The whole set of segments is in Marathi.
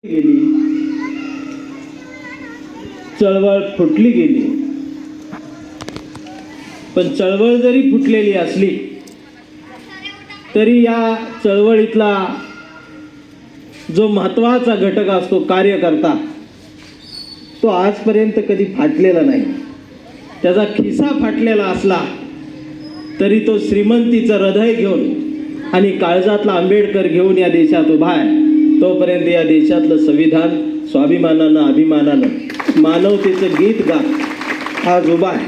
गेली, चळवळ फुटली गेली. पण चळवळ जरी फुटलेली असली तरी या चळवळीतला जो महत्त्वाचा घटक असतो कार्यकर्ता, तो आजपर्यंत कधी फाटलेला नाही. त्याचा खिसा फाटलेला असला तरी तो श्रीमंतीचं हृदय घेऊन आणि काळजातला आंबेडकर घेऊन या देशात उभा आहे. तोपर्यंत या देशातलं संविधान स्वाभिमानानं अभिमानानं मानवतेचं गीत गात आज उभा आहे.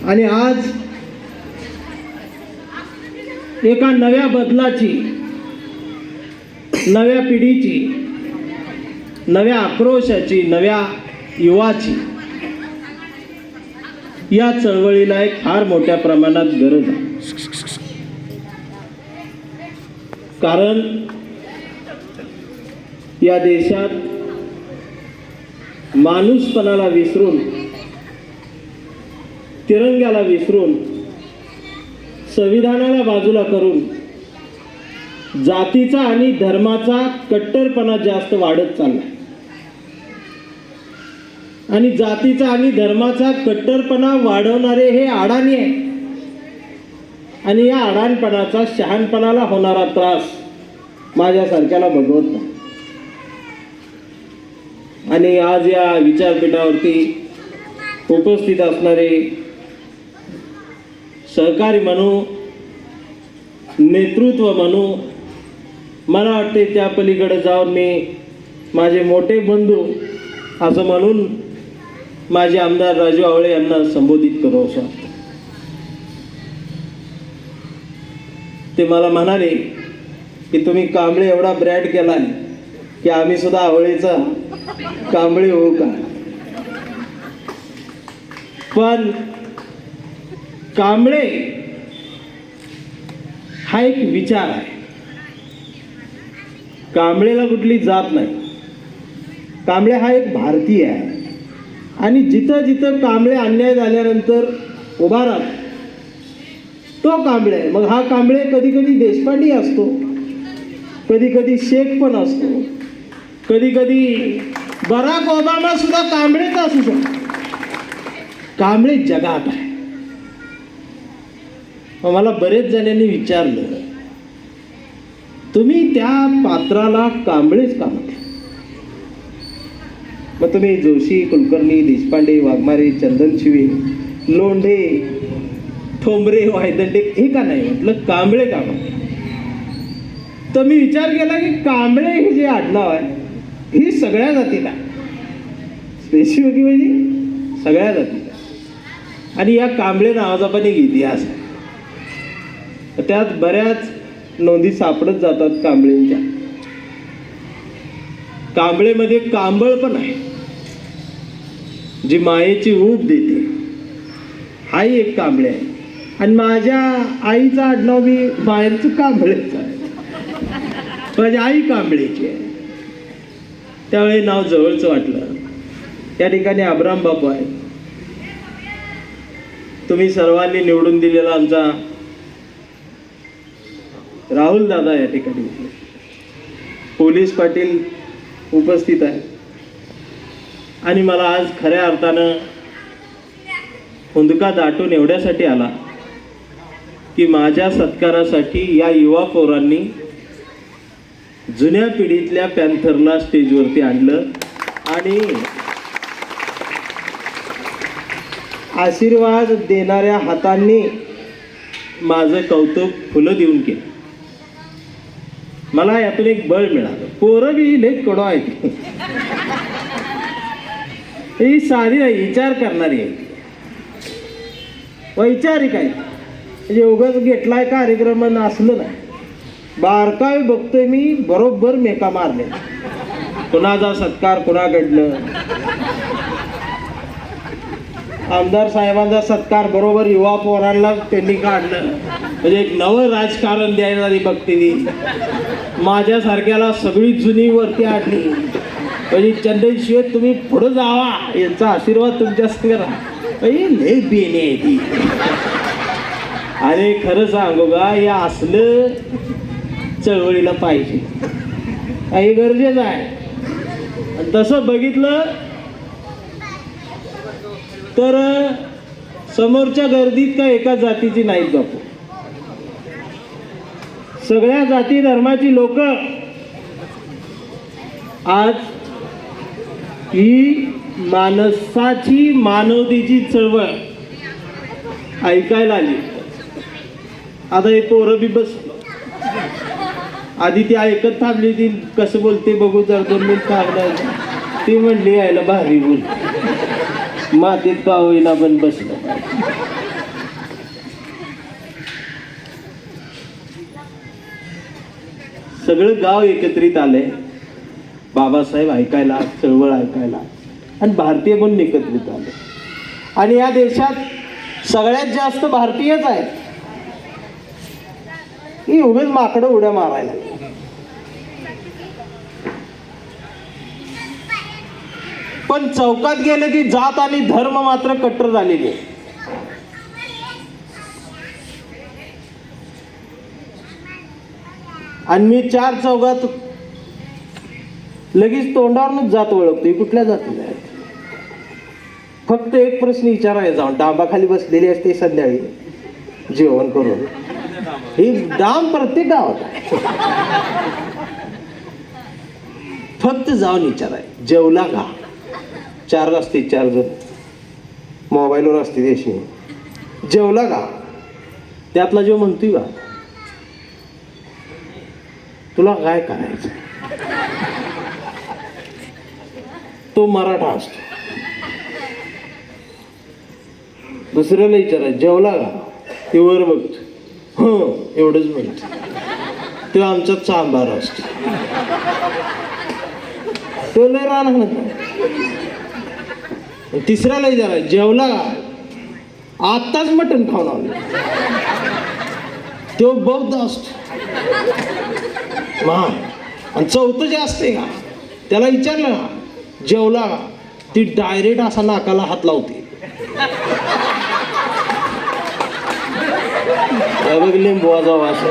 आणि आज एका नव्या बदलाची, नव्या पिढीची, नव्या आक्रोशाची, नव्या युवाची या चळवळीला एक फार मोठ्या प्रमाणात गरज आहे. कारण या देशात माणूसपणाला विसरून, तिरंग्याला विसरून, संविधानाला बाजूला करून जातीचा आणि धर्माचा कट्टरपणा जास्त वाढत चालला. आणि जातीचा आणि धर्माचा कट्टरपणा वाढवणारे हे अडाणी आहे. आणि या अडाणपणाचा, शहाणपणाला होणारा त्रास माझ्यासारख्याला बघवत नाही. आणि आज या विचारपीठावरती उपस्थित असणारे सहकारी म्हणू, नेतृत्व म्हणू, मला वाटते त्या पलीकडे जाऊन मी माझे मोठे बंधू असं म्हणून माझे आमदार राजू आवळे यांना संबोधित करू असं. ते मला म्हणाले की तुम्ही कांबळे एवढा ब्रँड केलाय की आम्ही सुद्धा आवळेचा कांबळे होऊ का. पण कांबळे हा एक विचार आहे. कांबळेला कुठली जात नाही. कांबळे हा एक भारतीय आहे. आणि जिथं जिथं कांबळे अन्याय झाल्यानंतर उभा राहतो तो कांबळे. मग हा कांबळे कधी कधी देशपांडे असतो, कधी कधी शेख पण असतो, कधी कधी बराक ओबामा सुद्धा कांबळेच असू शकतो. कांबळे जगात आहे. मला बरेच जणांनी विचारलं, तुम्ही त्या पात्राला कांबळेच का म्हटलं? मग तुम्ही जोशी, कुलकर्णी, देशपांडे, वाघमारे, चंदनशिवे, लोंढे, ठोंबरे, वायदंडे हे का नाही म्हटलं? कांबळे का म्हटलं? तर मी विचार केला की कांबळे हे जे आडनाव आहे ही सगळ्या जातीला, स्पेसिफिक म्हणजे सगळ्या जातीला. आणि या कांबळे नावाचा पण एक इतिहास आहे. त्यात बऱ्याच नोंदी सापडत जातात कांबळेंच्या. कांबळेमध्ये कांबळ पण आहे, जी मायेची ऊब देते. हाही एक कांबळे आहे. आणि माझ्या आईचं आडनाव मी बाहेरचं कांबळेच आहे. माझी आई कांबळेची आहे, त्यावेळी नाव जवळचं वाटलं. त्या ठिकाणी अब्राम बापू आहे. तुम्ही सर्वांनी निवडून दिलेला आमचा राहुल दादा या ठिकाणी, पोलीस पाटील उपस्थित आहे. आणि मला आज खऱ्या अर्थानं हुंदका दाटून एवढ्यासाठी आला की माझ्या सत्कारासाठी या युवा पोरांनी जुन्या पिढीतल्या पॅन्थरला स्टेजवरती आणलं आणि आशीर्वाद देणाऱ्या हातांनी माझं कौतुक फुलं देऊन केलं. मला यातून एक बळ मिळालं. पोरं बी लई कडू आहेत. ही साधी नाही, विचार करणारी आहे, वैचारिक आहे. म्हणजे उगाच घेतलाय कार्यक्रम असलं नाही. बारकावे बघतोय मी, बरोबर मेका मारले. कुणाचा सत्कार कुणाकडनं. आमदार साहेबांचा सत्कार बरोबर युवा पोरांना त्यांनी काढलं. म्हणजे एक नवं राजकारण द्यायला बघते ती. माझ्यासारख्याला सगळी जुनी वरती आणली. म्हणजे चंदनशिवे तुम्ही पुढं जावा, यांचा आशीर्वाद तुमच्या संग लय बेने आहे ती. आणि खरं सांगू का, या असलं चळवळीला पाहिजे. हे गरजेचं आहे. आणि तसं बघितलं तर समोरच्या गर्दीत का एका जातीची नाहीत बापू. सगळ्या जाती धर्माची लोक आज ही माणसाची मानवतेची चळवळ ऐकायला आली. आता हे पोरं बी बस आधी ती ऐकत थांबली, ती कसं बोलते बघू जर 2 मिनिट थांबलं. ती म्हणली यायला भारी बोल, मातीत का होईना पण बसलं. सगळं गाव एकत्रित आलंय बाबासाहेब ऐकायला, चळवळ ऐकायला, आणि भारतीय पण एकत्रित आले. आणि या देशात सगळ्यात जास्त भारतीयच आहेत. ही उभेच माकडं उड्या मारायला. पण चौकात गेले की जात आणि धर्म मात्र कट्टर झालेली आहे. आणि मी 4 चौकात लगेच तोंडावरूनच जात ओळखतो कुठल्या जातीला आहे. फक्त एक प्रश्न विचारायचा जाऊन, डांबाखाली बसलेली असते संध्याकाळी जेवण करून. ही डांब प्रत्येक गावात आहे. फक्त जाऊन विचाराय जेवला का. 4 असते, 4 जण मोबाईलवर असते देशी. जेवला का. त्यातला जो म्हणतोय का तुला काय करायचं, तो मराठा असतो. दुसऱ्याला विचारायचं जेवला का, ते वर बघतो, हो एवढंच म्हणतो. तो आमचा सांबार असतो. तो लय राहणार. तिसऱ्याला विचारायचं जेवला का, आत्ताच मटण खाऊन आलो. तो बौद्ध असतो. आणि चौथं जे असते का त्याला विचारलं ना जेवला का, ती डायरेक्ट असा नाकाला हात लावते. लिंबूचा वास.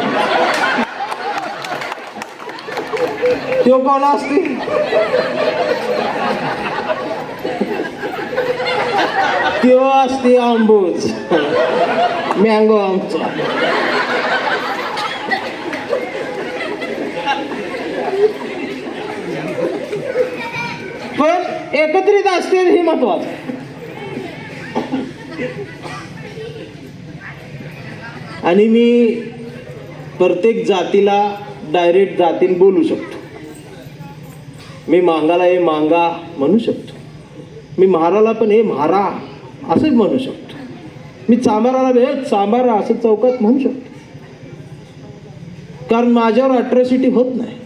तो कोण असते, तो असते आंबूज, मँगो आमचा. पण एकत्रित असते हे महत्वाचं. आणि मी प्रत्येक जातीला डायरेक्ट जातीन बोलू शकतो. मी मांगाला हे मांगा म्हणू शकतो. मी म्हाराला पण हे म्हारा असंच म्हणू शकतो. मी चांबाराला हे चांबारा असं चौकात म्हणू शकतो. कारण माझ्यावर अट्रॉसिटी होत नाही.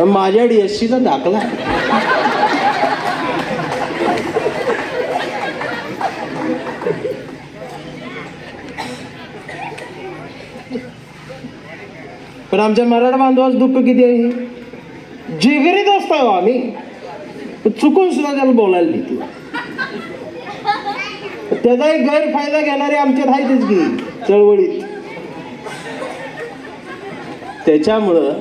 माझ्या DSCचा दाखला आहे. पण आमच्या मराठा बांधवाच दुःख किती आहे. जिगरीत असतो आम्ही, चुकून सुद्धा त्याला बोलायला देतो. त्याचा एक गैरफायदा घेणारे आमच्यात आहेतच की चळवळीत. त्याच्यामुळं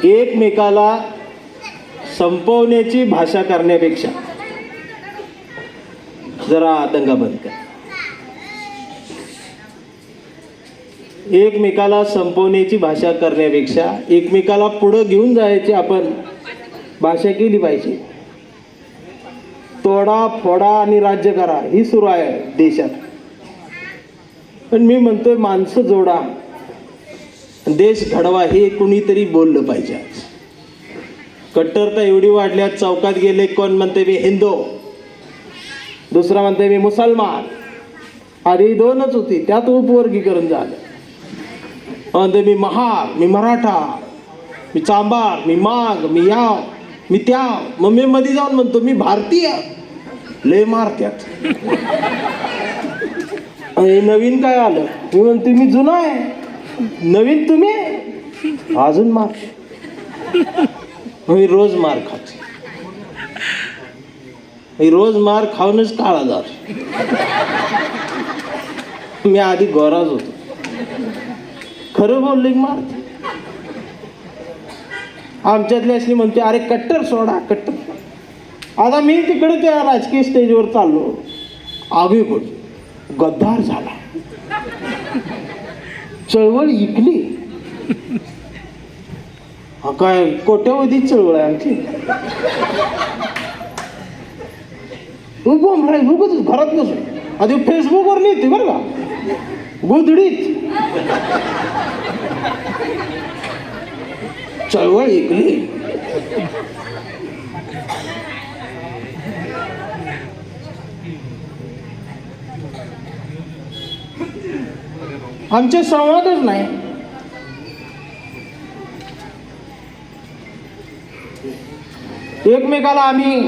एकमेकाला संपवण्याची भाषा करण्यापेक्षा जरा दंगा बंद कर. एकमेकाला संपवण्याची भाषा करण्यापेक्षा एकमेकाला पुढं घेऊन जायची आपण भाषा केली पाहिजे. तोडा फोडा आणि राज्य करा ही सुरू आहे देशात. पण मी म्हणतोय माणसं जोडा, देश घडवा हे कुणीतरी बोललं पाहिजे. कट्टरता एवढी वाढल्यात. चौकात गेले कोण म्हणते मी हिंदू, दुसरा म्हणते मी मुसलमान. आधी 2च होती, त्यात उपवर्गीकरण झालं. म्हणते मी महार, मी मराठा, मी चांबार, मी माग, मी याव, मी त्याव. मग मी मध्ये जाऊन म्हणतो मी भारतीय. लय मारत्यात. नवीन काय आलं, मी म्हणते मी जुना आहे. नवीन तुम्ही अजून मार. मी रोज मार खातो. मी रोज मार खाऊनच काळा जातो. मी आधी गोराच होतो. खरं बोलले की मारते. आमच्यातली असली म्हणते अरे कट्टर सोडा कट्टर. आता मी तिकडे त्या राजकीय स्टेजवर चाललो, आगे बोल गद्दार झाला, चळवळ इकली. हा काय कोट्यावधी चळवळ आहे आमची. घरात बसून आधी फेसबुकवर लिहिते बरं का, गुदडीत चळवळ ऐकली. आमचे संवादच नाही. एकमेकाला आम्ही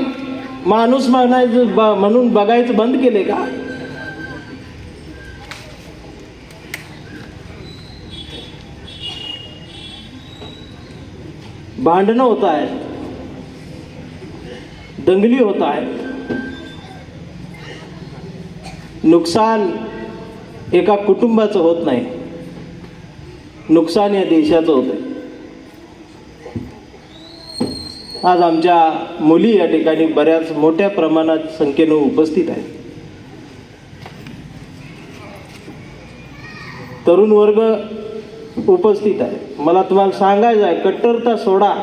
माणूस म्हणायचं म्हणून बघायचं बंद केले का? भांडणं होत आहेत, दंगली होत आहेत, नुकसान एका कुटुंबाचं होत नाही, नुकसान या देशाचं होतंय. आज आमच्या मुली या ठिकाणी बऱ्याच मोठ्या प्रमाणात संख्येनं उपस्थित आहेत. तरुण वर्ग उपस्थित आहे. मला तुम्हाला सांगायचं आहे, कट्टरता सोडा.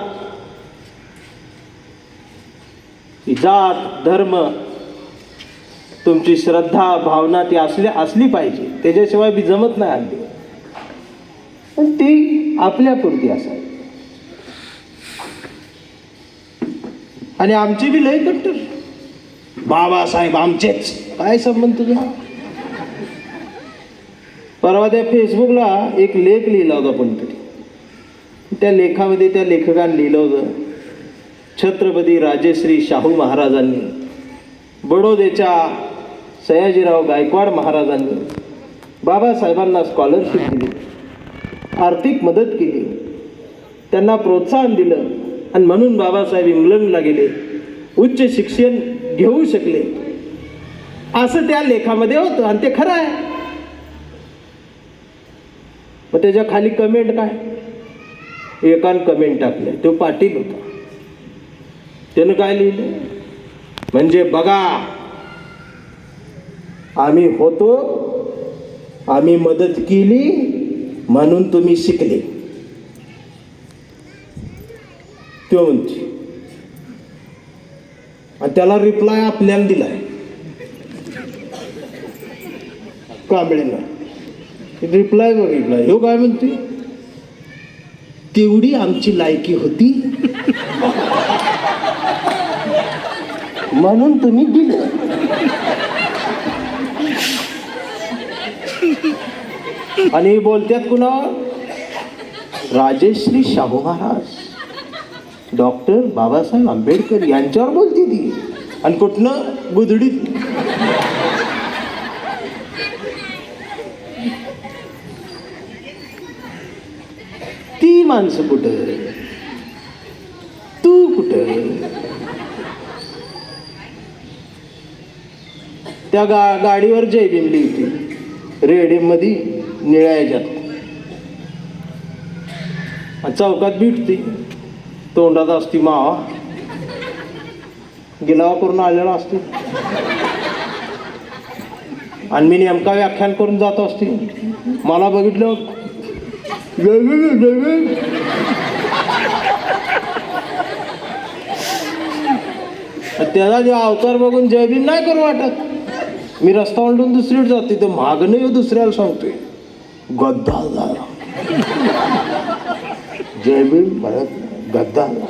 जात धर्म तुमची श्रद्धा भावना ती असली पाहिजे, त्याच्याशिवाय बी जमत नाही हल्ली. पण ती आपल्यापुरती असावी. आणि आमची बी लय कट्टर. बाबासाहेब आमचेच, काय संबंध तुझा? परवा त्या फेसबुकला एक लेख लिहिला होता कोणतरी. त्या लेखामध्ये त्या लेखकाने लिहिलं होतं, छत्रपती राजश्री शाहू महाराजांनी, बडोद्याच्या सयाजीराव गायकवाड महाराजांनी बाबासाहेबांना स्कॉलरशिप दिली, आर्थिक मदत केली, त्यांना प्रोत्साहन दिलं आणि म्हणून बाबासाहेब इंग्लंडला गेले, उच्च शिक्षण घेऊ शकले, असं त्या लेखामध्ये होतं. आणि ते खरं आहे. मग त्याच्या खाली कमेंट काय? एकान कमेंट टाकले, तो पाटील होता. त्यानं काय लिहिलं? म्हणजे बघा, आम्ही होतो, आम्ही मदत केली म्हणून तुम्ही शिकले. तो म्हणते. आणि त्याला रिप्लाय आपल्याला दिलाय कांबळेनं. रिप्लाय बघितला, ह्यो काय म्हणते, तेवढी आमची लायकी होती म्हणून तुम्ही दिलं. आणि बोलत्यात कुणा? राजश्री शाहू महाराज, डॉक्टर बाबासाहेब आंबेडकर यांच्यावर बोलती ती. आणि कुठनं? गुदडीत. ती माणसं कुठं, तू कुठं? त्या गाडीवर जय भीम लिहिते रेडियम मध्ये निळ्या ह्याच्यात. चौकात भेटते, तोंडात असती मावा, गिलावा करून आलेला असते. आणि मी नेमका व्याख्यान करून जात असते. मला बघितलं, त्याचा जे अवतार बघून जय भीम नाही करू वाटत. मी रस्ता ओंडून दुसरीकडे जाते, तर मागणं दुसऱ्याला सांगतोय गद्दार झाला, जय भीम म्हणत गद्दार झाला.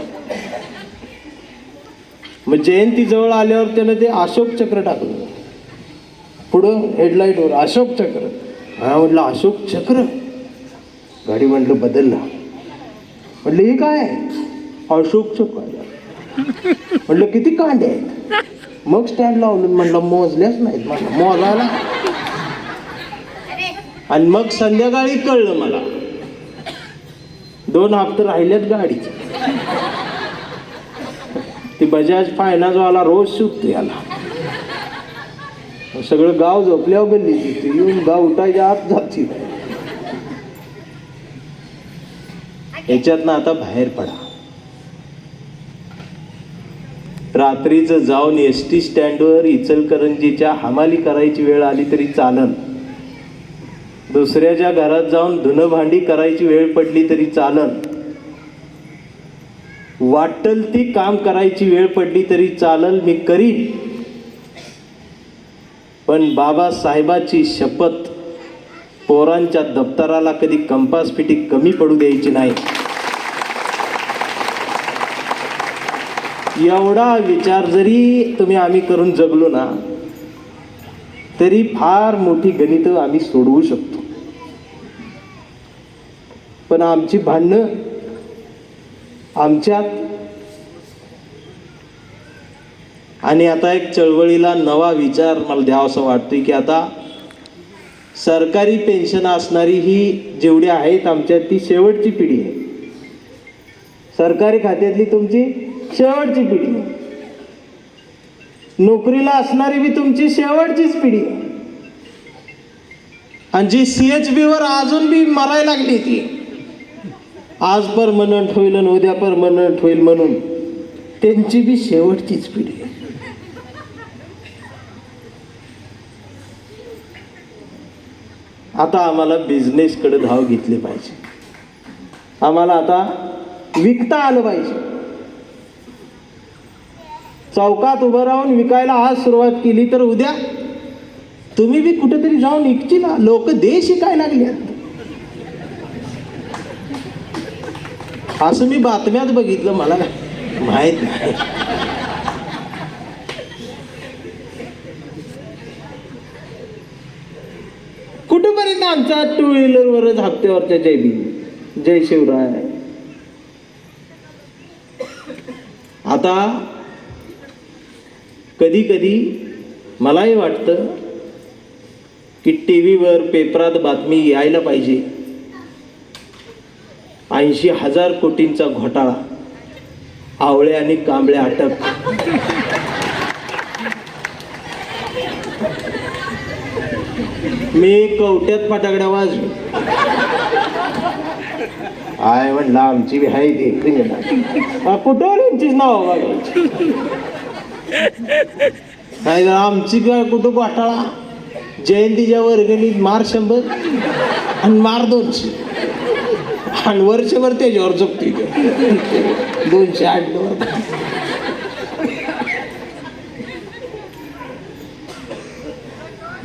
मग जयंती जवळ आल्यावर त्यानं ते अशोक चक्र टाकलं पुढं हेडलाईटवर, अशोक चक्र. हा म्हटलं अशोक चक्र. गाडी म्हटलं बदलला. म्हटलं हे काय? अशोक चक्र. म्हटलं किती कांडे आहेत? मग स्टँड लावलं. म्हटलं मोजल्याच नाहीत, मला मोजायला. आणि मग संध्याकाळी कळलं मला 2 हप्ते राहिल्यात गाडीचे. ती बजाज फायनान्सवाला रोज सुटतो याला. सगळं गाव झोपल्यावर गल्ली तिथे येऊन गाव उठायच्या आत जाते. याच्यातनं आता बाहेर पडा. रात्रीचं जाऊन एस.टी. स्टँडवर इचलकरंजीच्या हमाली करायची वेळ आली तरी चालन. दुसऱ्याच्या घरात जाऊन धुणं भांडी करायची वेळ पडली तरी चालन. वाटल ती काम करायची वेळ पडली तरी चालल, मी करीन. पण बाबासाहेबाची शपथ, पोरांच्या दप्तराला कधी कंपास फिटी कमी पडू द्यायची नाही. एवढा विचार जरी तुम्ही आम्ही करून जगलो ना, तरी फार मोठी गणितं आम्ही सोडवू शकतो. पण आमची भांडणं आमच्यात. आणि आता एक चळवळीला नवा विचार मला द्यावासा वाटतोय की आता सरकारी पेन्शन असणारी ही जेवढी आहेत आमच्यात ती शेवटची पिढी आहे. सरकारी खात्यातली तुमची शेवटची पिढी आहे. नोकरीला असणारी बी तुमची शेवटचीच पिढी आहे. आणि जी CHB वर अजून बी मरायला लागली ती, आज परमनंट होईल आणि उद्या परमनंट होईल म्हणून, त्यांची बी शेवटचीच पिढी आहे. आता आम्हाला बिझनेसकडे धाव घेतली पाहिजे. आम्हाला आता विकता आलं पाहिजे. चौकात उभं राहून विकायला आज सुरुवात केली तर उद्या तुम्ही बी कुठेतरी जाऊन विकची ना. लोक देश शिकायला लागले. असं मी बातम्यात बघितलं, मला माहित नाही. कुठेपर्यंत आमचा 2 व्हीलरवरच हप्त्यावरच्या जय भीम, जय शिवराय. आता कधी कधी मलाही वाटतं की TV वर पेपरात बातमी यायला पाहिजे, 80,000 कोटींचा घोटाळा, आवळे आणि कांबळे अटक. मी कवट्यात फटाकड्या वाजवी आय म्हणला आमची बी हाय ती कुठं यांचीच नाव बघायची. काय आमची काय कुठं घोटाळा. जयंतीच्या वर्गणीत मार 100 आणि मार 200 आणि वर्षभर त्याच्यावर जगतोय 208.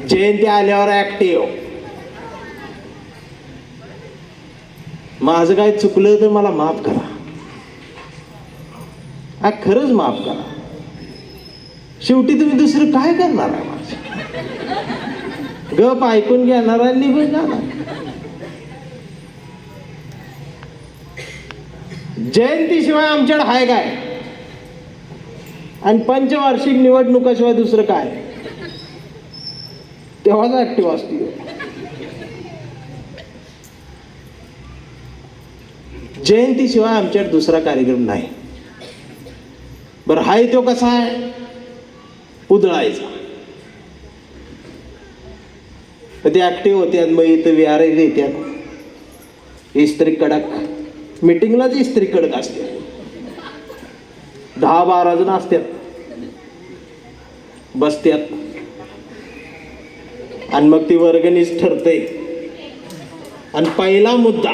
जयंती आल्यावर ऍक्टिव्ह. माझं काय चुकलं तर मला माफ करा. हा खरंच माफ करा. शेवटी तुम्ही दुसरं काय करणार आहे? माझं गप ऐकून घेणार आणि निघून जाणार. जयंतीशिवाय आमच्याकडे हाय काय? आणि पंचवार्षिक निवडणुकाशिवाय दुसरं काय? तेव्हाच ऍक्टिव्ह असते. जयंतीशिवाय आमच्याकडे दुसरा कार्यक्रम नाही. बरं हाय तो कसा आहे? उधळायचा. कधी ऍक्टिव्ह होत्यात, मग इथं विहार देत्यात. इस्त्री कडक, मिटिंगलाच इस्त्री कडक असते. 10-12 जण असतात, बसत्यात आणि मग ती वर्गणीच ठरते. आणि पहिला मुद्दा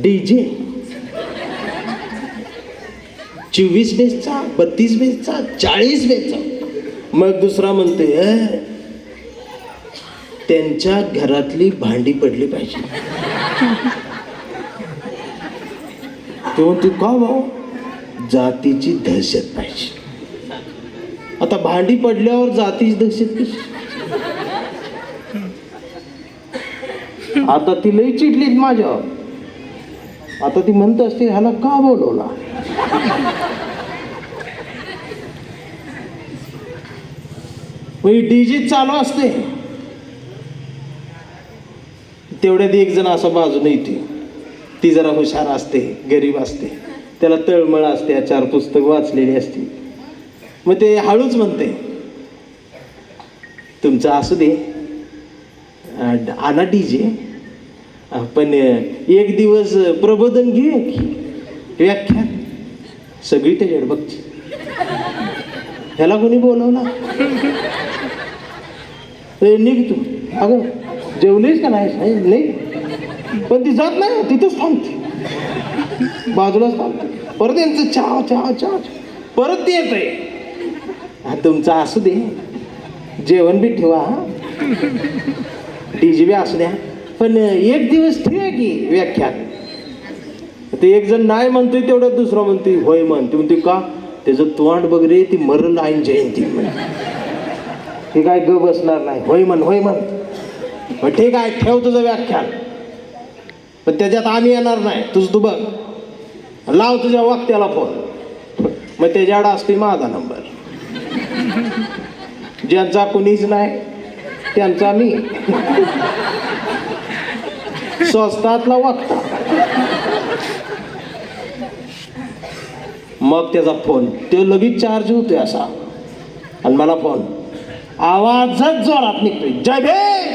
DJ 24 बेसचा, 32 बेसचा, 40 बेसचा. मग दुसरा म्हणते त्यांच्या घरातली भांडी पडली पाहिजे. ते म्हणते का भाऊ? जातीची दहशत पाहिजे. आता भांडी पडल्यावर जातीची दहशत कशी? आता ती लई चिडलीत माझ्यावर. आता ती म्हणत असते ह्याला का बोलवला? DJ चालू असते. तेवढ्यात एक जण असं बाजूने येते. ती जरा हुशार असते, गरीब असते, त्याला तळमळ असते, 4 पुस्तक वाचलेली असते. मग ते हळूच म्हणते तुमचं असू दे, आणा DJ पण एक दिवस प्रबोधन घेऊया की, व्याख्यान. सगळी त्याच्याकडे बघची. ह्याला कोणी बोलवला? निघ तू. अगं जेवलीस का नाही? पण ती जात नाही, तिथंच थांबते, बाजूलाच थांबते. परत यांचं चहा चहा चहा, परत ते येत आहे. तुमचं असू दे, जेवण बी ठेवा, डीजे बी असू द्या, पण एक दिवस ठेवा की व्याख्यान. ते एक जण नाही म्हणतोय, तेवढं दुसरा म्हणतोय होय म्हणते. म्हणते का? त्याचं तोंड बघ रे, ती मरण आहे जयंती. हे काय ग बसणार नाही, होय म्हण होय म्हण. मग ठीक आहे, ठेव तुझं व्याख्यान, पण त्याच्यात आम्ही येणार नाही, तुझं तू बघ. लाव तुझ्या वक्त्याला फोन. मग त्याच्याकडं असते माझा नंबर. ज्यांचा कुणीच नाही त्यांचा मी, स्वस्तातला वक्ता. मग त्याचा फोन, तो लगेच चार्ज होतोय असा, आणि मला फोन, आवाजच जोरात निघतोय, जय भीम.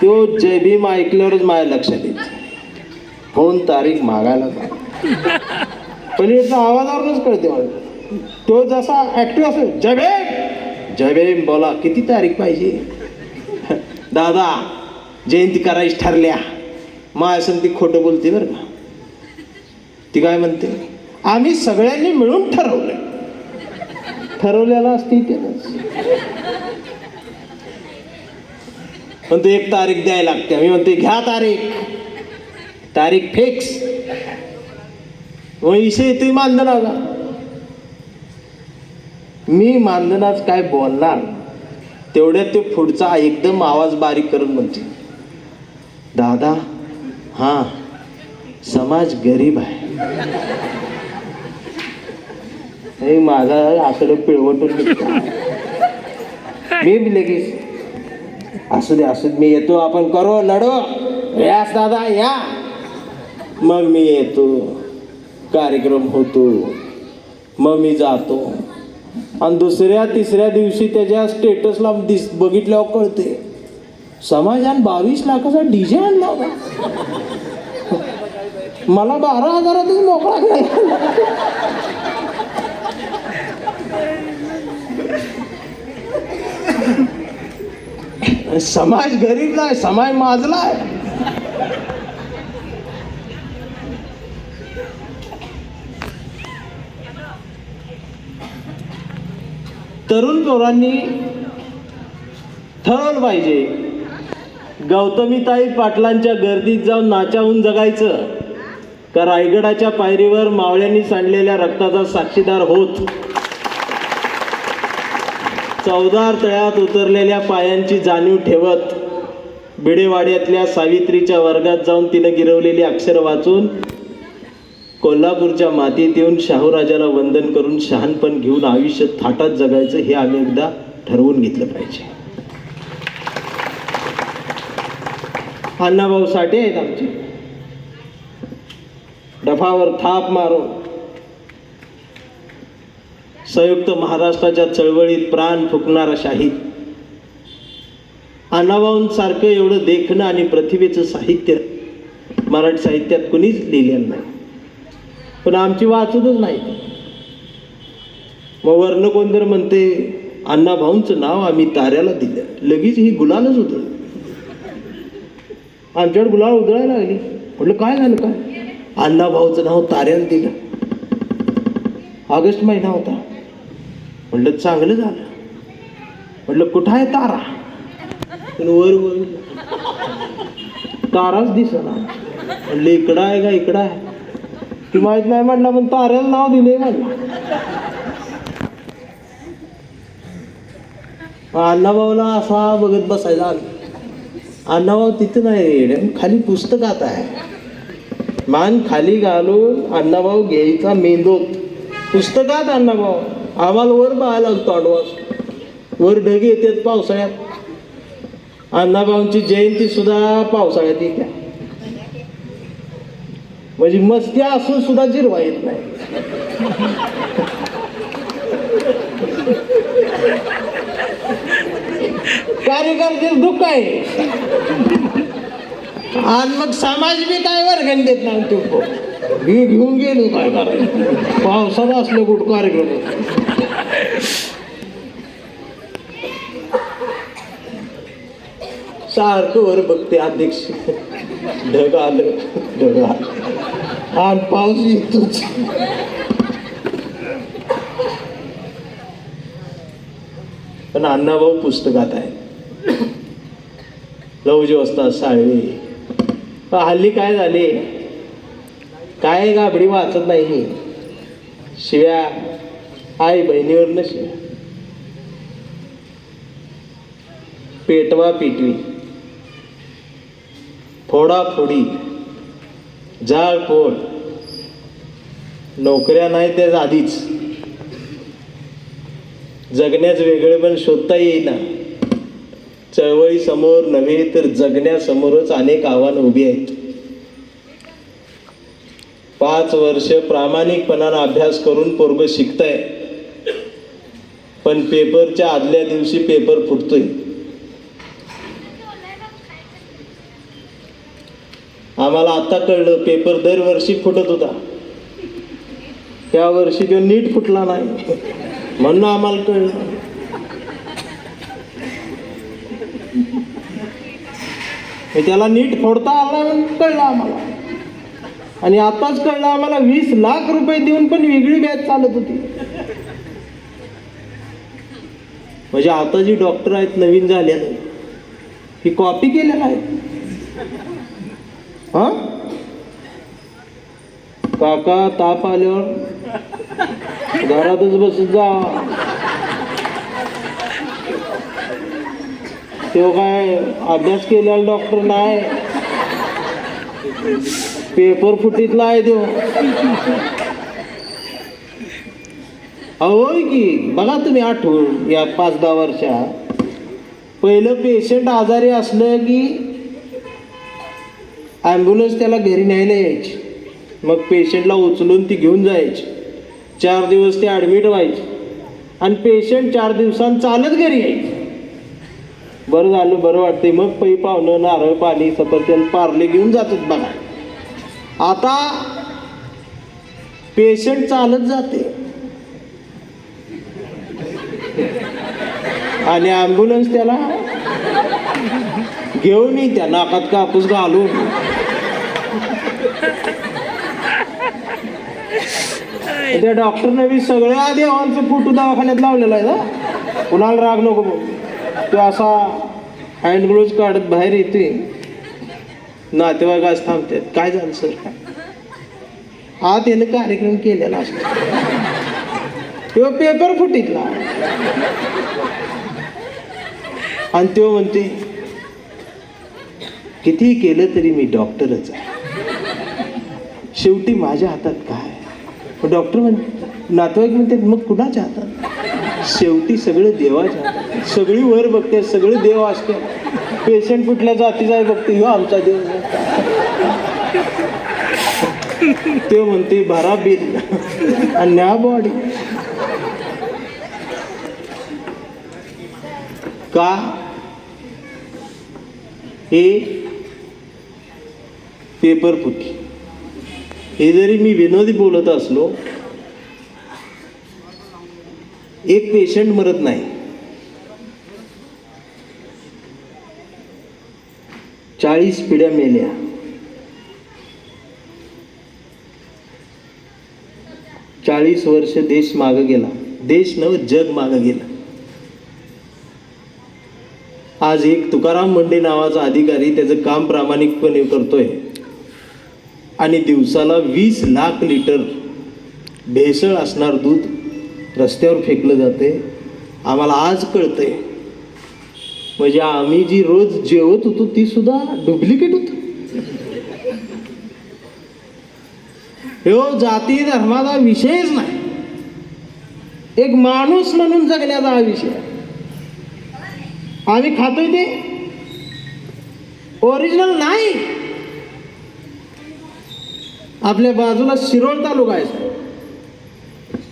तो जय भीम ऐकल्यावरच माझ्या लक्षात येत फोन तारीख मागायला जा. पण याचा आवाजावरूनच कळते मला. तो जसा ऍक्टिव्ह असेल, जय भीम जय भीम, बोला किती तारीख पाहिजे? दादा जयंती करायची ठरल्या. माझ्या संग ती खोटं बोलते बरं का. ती काय म्हणते, आम्ही सगळ्यांनी मिळून ठरवलंय. ठरवलेला असते त्यालाच, पण ते एक तारीख द्यायला लागते. मी म्हणते घ्या तारीख फिक्स. विषय तुम्ही मानधनाचा, मी मानधनाच काय बोलणार. तेवढ्यात ते पुढचा एकदम आवाज बारीक करून म्हणते, दादा हां समाज गरीब आहे. माझा असं पिळवटून निघतं. मी लगेच असू दे मी येतो, आपण करू लढो, यास दादा या. मग मी येतो, कार्यक्रम होतो, मग मी जातो, आणि दुसऱ्या तिसऱ्या दिवशी त्याच्या स्टेटसला बघितल्यावर कळते, समाजाने 22 लाखाचा डीजे आणला होता, मला 12,000 मोकळा घ्यायला. समाज गरीब नाही, समाज माजला आहे. तरुण पोरांनी ठरवलं पाहिजे, गौतमीताई पाटलांच्या गर्दीत जाऊन नाचावून जगायचं का रायगडाच्या पायरीवर मावळ्यांनी सांडलेल्या रक्ताचा साक्षीदार होत, चवदार तळ्यात उतरलेल्या पायांची जाणीव ठेवत, बिडेवाड्यातल्या सावित्रीच्या वर्गात जाऊन तिनं गिरवलेली अक्षर वाचून, कोल्हापूरच्या मातीत येऊन शाहूराजाला वंदन करून शहाणपण घेऊन आयुष्य थाटात जगायचं, हे आम्ही एकदा ठरवून घेतलं पाहिजे. अण्णाभाऊ साठे आहेत आमचे, डफावर थाप मारून संयुक्त महाराष्ट्राच्या चळवळीत प्राण फुकणारा शाहीद. अण्णाभाऊंसारखं एवढं देखणं आणि प्रतिभेचं साहित्य मराठी साहित्यात कुणीच लिहिलेलं नाही, पण आमची वाचतच नाही. मग वर्ण कोणतर म्हणते, अण्णाभाऊंचं नाव आम्ही ताऱ्याला दिलं, लगेच ही गुलालच होतं. आमच्याकडे गुलाल उधळायला लागली. म्हटलं काय झालं काय? अण्णाभाऊचं नाव ताऱ्याला दिलं. ऑगस्ट महिना होता. म्हटलं चांगलं झालं. म्हटलं कुठं आहे तारा? पण वर वर ताराच दिसना. म्हटलं इकडं आहे का इकडं आहे ती माहित नाही. म्हटलं पण ताऱ्याला नाव दिले. म्हटलं अण्णाभाऊला असा बघत बसायचा. अण्णाभाऊ तिथं नाही, खाली पुस्तकात आहे. मान खाली घालून अण्णाभाऊ घ्यायचा मेंदोत. पुस्तकात अण्णाभाऊ. आम्हाला वर पाहायला लागतो आडवास. वर ढग येतात पावसाळ्यात. अण्णाभाऊंची जयंती सुद्धा पावसाळ्यात येत्या. म्हणजे मस्ती असून सुद्धा जिरवा येत नाही. कार्यकर्ते दुःख आहे. आणि मग समाज बी काय वर्गण देत नाही तो मी घेऊन गेलो काय करायचं पावसात असलं कुठं कार्यक्रम सारखं वर बघते अध्यक्ष ढग आलं आणि पाऊस येतोच पण अण्णाभाऊ पुस्तकात आहे लवजी असतात साळवी हल्ली काय झाले काय गाबडी वाचत नाही शिव्या आई बहिणीवर न शिव्या पेटवा पेटवी फोडाफोडी जाळपोळ नोकऱ्या नाही त्याच आधीच जगण्याच वेगळे पण शोधता येईना चळवळी समोर नव्हे तर जगण्यासमोरच अनेक आव्हानं उभी आहेत 5 वर्ष प्रामाणिकपणानं अभ्यास करून पोरग शिकताय पण पेपरच्या आदल्या दिवशी पेपर फुटतोय आम्हाला आता कळलं पेपर दरवर्षी फुटत होता त्या वर्षी तो नीट फुटला नाही म्हणून आम्हाला कळलं त्याला नीट फोडता आला म्हणून कळलं आम्हाला आणि आताच कळलं आम्हाला 20 लाख रुपये देऊन पण वेगळी बॅच चालत होती म्हणजे आता जी डॉक्टर आहेत नवीन झालेले ही कॉपी केलेला आहे हा काका ताप आल्यावर घरातच बसत जा तो काय अभ्यास केलेला डॉक्टर नाही पेपर फुटीतला आहे तो होय की बघा तुम्ही आठवून या 5-10 वर्षात पहिलं पेशंट आजारी असलं की ॲम्ब्युलन्स त्याला घरी न्यायला यायची मग पेशंटला उचलून ती घेऊन जायची 4 दिवस ते ॲडमिट व्हायचे आणि पेशंट 4 दिवसांनी चालत घरी यायचे बरं झालं बरं वाटते मग पै पाहुणं नारळ पाणी सफरचंद पार्ले घेऊन जातात बघा आता पेशंट चालत जाते आणि ॲम्ब्युलन्स त्याला घेऊन त्या नाकात कापूस घालून त्या डॉक्टरने बी सगळ्या देवांचे फोटो दवाखान्यात लावलेला आहे ना कुणाला राग नको तो असा हँड ग्लोव्ज काढत बाहेर येते नातेवाईक आज थांबतात काय झालं सर काय हा त्यानं कार्यक्रम केलेला असतो तेव्हा पेपर फुटीतला आणि तो म्हणते किती केलं तरी मी डॉक्टरच आहे शेवटी माझ्या हातात काय डॉक्टर म्हणते नातेवाईक म्हणते मग कुणाच्या हातात शेवटी सगळं देवाच्या हातात सगळी वर बघते सगळे देव असते पेशंट कुठल्या जातीचा आहे बघते हो आमचा देव ते म्हणते भरा बिल आणि न्या बॉडी का हे पेपर फुटी हे जरी मी विनोदी बोलत असलो एक पेशंट मरत नाही 40 पिढ्या मेल्या 40 वर्ष देश मागे गेला देश नव जग मागे गेला आज एक तुकाराम मुंडे नावाचा अधिकारी त्याचं काम प्रामाणिकपणे करतोय आणि दिवसाला 20 लाख लिटर भेसळ असणार दूध रस्त्यावर फेकलं जाते आम्हाला आज कळतंय म्हणजे आम्ही जी रोज जेवत होतो ती सुद्धा डुप्लिकेट होती हो जाती धर्माचा विषयच नाही एक माणूस म्हणून जगण्याचा हा विषय आम्ही खातोय ते ओरिजिनल नाही आपल्या बाजूला शिरोळ तालुका आहे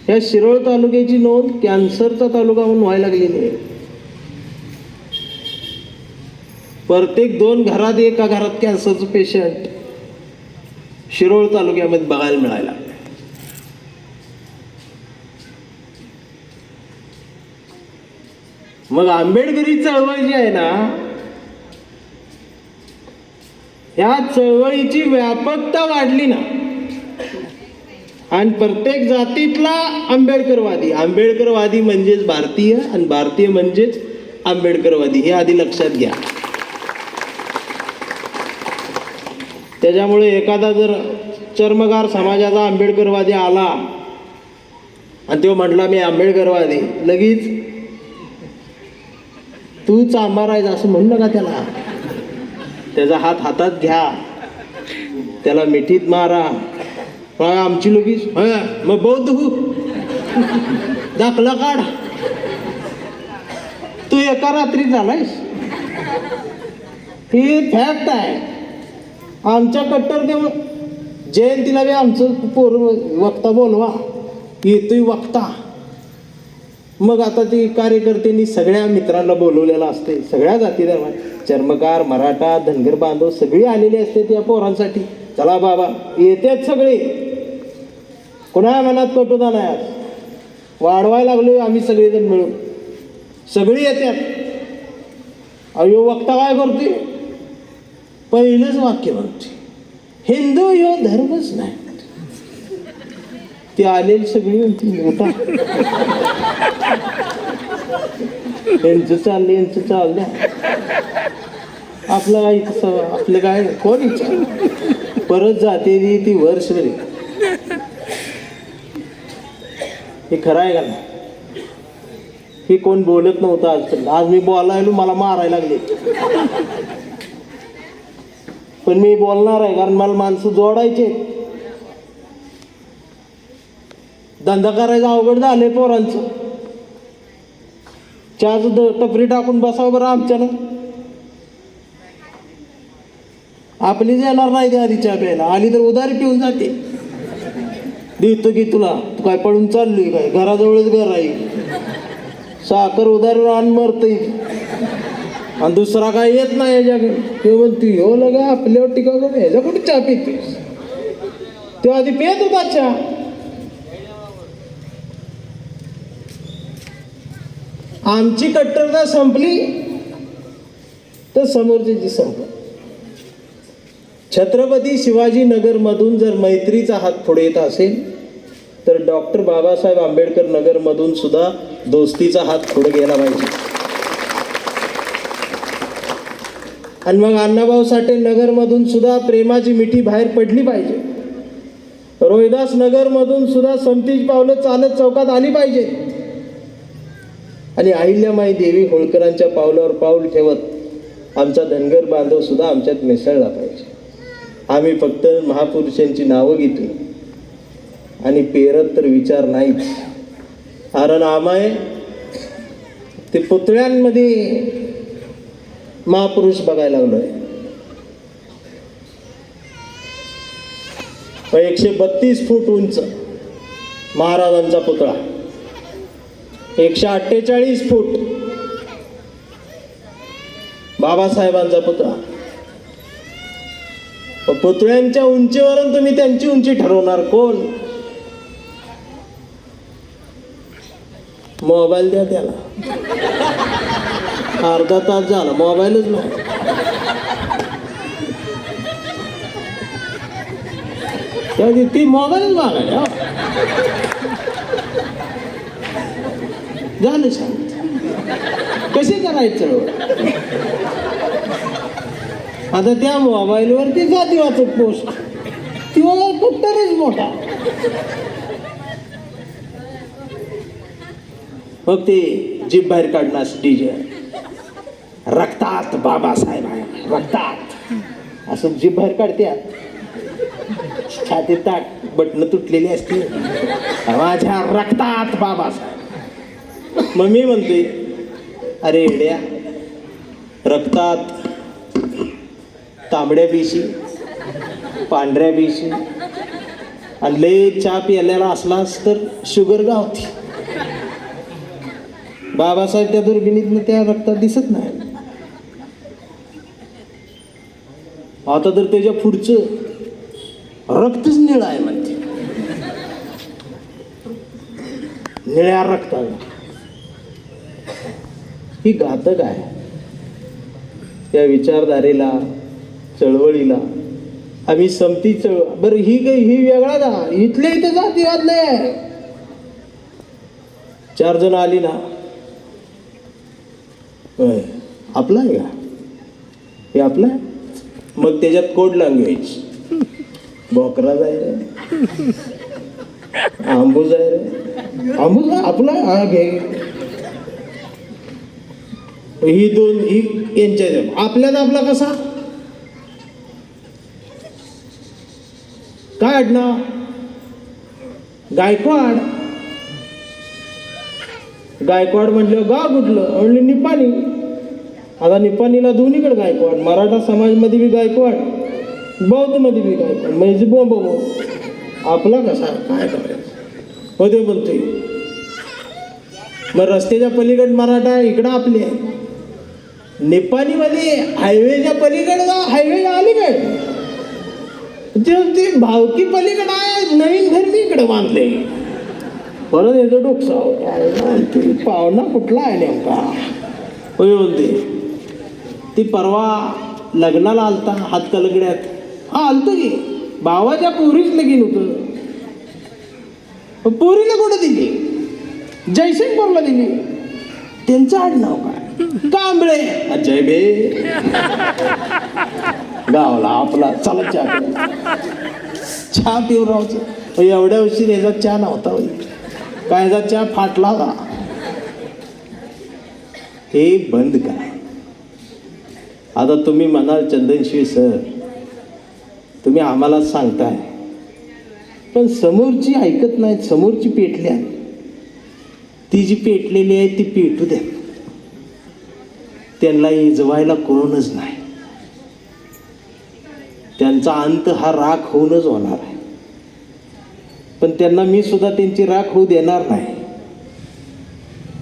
या शिरोळ तालुक्याची नोंद कॅन्सरचा तालुका म्हणून व्हायला लागलेली आहे प्रत्येक 2 घरात एका घरात कॅन्सरचं पेशंट शिरोळ तालुक्यामध्ये बघायला मिळायला. मग आंबेडकरी चळवळ जी आहे ना, या चळवळीची व्यापकता वाढली ना, आणि प्रत्येक जातीतला आंबेडकरवादी म्हणजेच भारतीय, आणि भारतीय म्हणजेच आंबेडकरवादी, हे आधी लक्षात घ्या. त्याच्यामुळे एखादा जर चर्मकार समाजाचा आंबेडकरवादी आला आणि तो म्हटला मी आंबेडकरवादी, लगेच तू चांभार आहेस असं म्हणू नका त्याला. त्याचा हात हातात घ्या, त्याला मिठीत मारा. आमची लगेच मग बौद्ध हो, दाखला काढ. तू एका रात्री झालायस, ही फॅक्ट आहे. आमच्या कट्टर देव जयंतीला बी आमचं पोर वक्ता बोलवा, येतोय वक्ता. मग आता ती कार्यकर्त्यांनी सगळ्या मित्रांना बोलवलेलं असते, सगळ्या जाती धर्म, चर्मकार, मराठा, धनगर बांधव सगळी आलेली असते त्या पोरांसाठी. चला बाबा येतेच सगळे, कोणा मनात कटुता नाही. वाढवायला लागलो आम्ही सगळेजण मिळून, सगळी येतात. अयो वक्ता काय करते, पहिलंच वाक्य म्हणते, हिंदू ह्यो धर्मच नाही. ती आलेली सगळी मोठा यांचं चाललं, यांचं चाललं, आपलं काय तसं, आपलं काय कोण विचार. परत जाते ती वर्षभरी. हे खरं आहे का ना? हे कोण बोलत नव्हतं आजपर्यंत. आज मी बोलायलो, मला मारायला लागले, पण मी बोलणार आहे कारण मला माणसं जोडायचे. धंदा करायचं अवघड झाले पोरांचं. चहाचं टपरी टाकून बसावं बरं आमच्यानं. आपलीच येणार नाही ते आधी चहा प्यायला, आली तर उधारी पिऊन जाते. देतो की तुला, तू काय पळून चालली काय, घराजवळच घर आहे, साखर उधारी आण मरतय. आणि दुसरा काय येत नाही याच्याकडे. ते म्हणते हो लगा आपल्यावर टीका करून ह्याच्या कुठे चहा पितेस. तो आधी पेत होता चहा. आमची कट्टरता संपली तर समोरची संपली. छत्रपती शिवाजी नगर मधून जर मैत्रीचा हात पुढे येत असेल तर डॉक्टर बाबासाहेब आंबेडकर नगर मधून सुद्धा दोस्तीचा हात पुढे गेला पाहिजे. आणि मग अण्णाभाऊ साठे नगर मधून सुद्धा प्रेमाची मिठी बाहेर पडली पाहिजे. रोहिदास नगर मधून सुद्धा समतीची पावलं चालत चौकात आली पाहिजे. आणि अहिल्यामाई देवी होळकरांच्या पावलावर पाऊल ठेवत आमचा धनगर बांधव सुद्धा आमच्यात मिसळला पाहिजे. आम्ही फक्त महापुरुषांची नावं घेतो आणि पेरत तर विचार नाहीच. कारण आम्ही ते पुतळ्यांमध्ये महापुरुष बघायला लागलोय. 132 फूट उंच महाराजांचा पुतळा, 148 फूट बाबासाहेबांचा पुतळा. पुतळ्यांच्या उंचीवरून तुम्ही त्यांची उंची ठरवणार कोण? मोबाईल द्या त्याला. अर्धा तास झाला मोबाईलच नाही. त्याआधी ती मोबाईलच मागायला झालं शांत. कसे करायचं आता त्या मोबाईलवरती जाती वाचत पोस्ट, ती कुठतरीच मोठा. मग ते जीभ बाहेर काढणार डीजे, रक्तात बाबासाहेब आहे, रक्तात असं जीभ बाहेर काढत्या. छातीत ताट बटणं तुटलेली असते, माझ्या रक्तात बाबासाहेब. मग मी म्हणते अरे एड्या, रक्तात तांबड्या पिशी, पांढऱ्या पिशी आणि लय चहा प्यायलेला असलास तर शुगर गावती. बाबासाहेब त्या दुर्बिणीतनं त्या रक्तात दिसत नाही. आता तर त्याच्या पुढचं रक्तच निळं आहे म्हणते, निळ्या रक्ताला. ही घातक आहे त्या विचारधारेला, चळवळीला. आम्ही समती बरं ही ही वेगळा का, इथले इथं जातीवाद नाही. 4 जण आली ना, आपला आहे का हे, आपला आहे. मग त्याच्यात कोड लँग्वेज, बोकरा जाय रे, आंबूज आहे रे, आंबूज आपला हा घे. ही दोन ही यांच्या आपल्यात आपला कसा काय आडनाव, गायकवाड. गायकवाड म्हटलं गाव कुठलं, म्हणलं निपाणी. आता निपाणीला दोन्हीकडे गायकवाड, मराठा समाजमध्ये बी गायकवाड, बौद्धमध्ये बी गायकवाड, म्हणजे बोंब आपला कसा काय करायचं होते बोलतोय. मग रस्त्याच्या पलीकडे मराठा, इकडं आपले आहे. निपाणीमध्ये हायवेच्या पलीकडे जा, हायवे अलीकडे ते भावकी पलीकडे आहे, नवीन घर मी इकडे बांधले. परत येतो डोकसा पाहुणा कुठला आहे नेमका होय बोलते. ती परवा लग्नाला आलता हातकलगड्यात, हा आलतो की भावाच्या पोरीच लगीन होतं. पोरीला कुठं दिली, जयसिंगपूरला दिली. त्यांचं आडनाव काय, कांबळे. अजय बे गावला आपला, चला चहा पिऊ राहायचं. एवढ्या उशीर याचा चहा नव्हता, काय याचा चहा फाटला का. हे बंद करा. आता तुम्ही म्हणाल चंदनशिवे सर तुम्ही आम्हाला सांगताय, पण समोरची ऐकत नाहीत, समोरची पेटल्या. ती जी पेटलेली आहे ती पेटू द्या, त्यांना इजवायला कोणच नाही. त्यांचा अंत हा राख होऊनच होणार आहे. पण त्यांना मी सुद्धा त्यांची राख होऊ देणार नाही.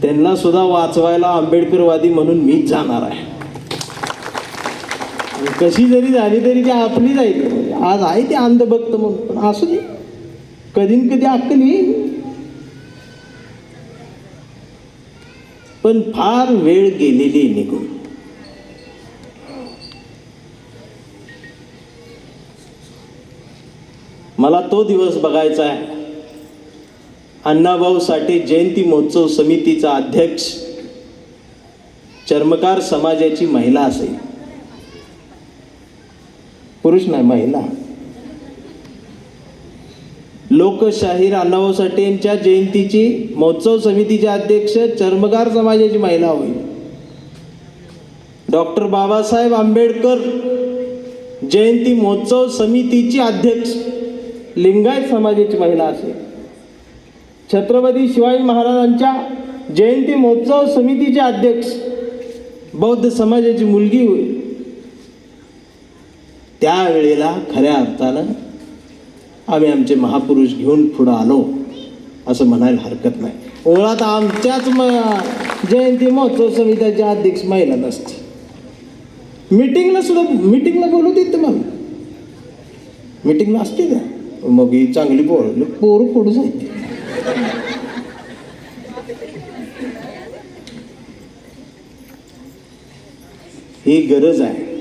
त्यांना सुद्धा वाचवायला आंबेडकरवादी म्हणून मीच जाणार आहे. कशी जरी झाली तरी ती आपली जाईल. आज आहे ते अंधभक्त म्हणून, पण असू दे, कधी न कधी अक्कल येईल. पण फार वेळ गेलेली निघून. मला तो दिवस बघायचा आहे, अण्णाभाऊ साठे जयंती महोत्सव समितीचा अध्यक्ष चर्मकार समाजाची महिला असेल, पुरुष नाही महिला. लोकशाहीर अण्णाभाऊ साठे यांच्या जयंतीची महोत्सव समितीचे अध्यक्ष चर्मकार समाजाची महिला होईल. डॉक्टर बाबासाहेब आंबेडकर जयंती महोत्सव समितीची अध्यक्ष लिंगायत समाजाची महिला असेल. छत्रपती शिवाजी महाराजांच्या जयंती महोत्सव समितीचे अध्यक्ष बौद्ध समाजाची मुलगी होईल. त्यावेळेला खऱ्या अर्थानं आम्ही आमचे महापुरुष घेऊन पुढं आलो असं म्हणायला हरकत नाही. मुळात आमच्याच जयंती महोत्सव समितीच्या अध्यक्ष महिला नसते. मीटिंगला सुद्धा, मीटिंगला बोलवते तुम्हाला, मीटिंगला असते का, मग ही चांगली पोरं पुढं जायते. ही गरज आहे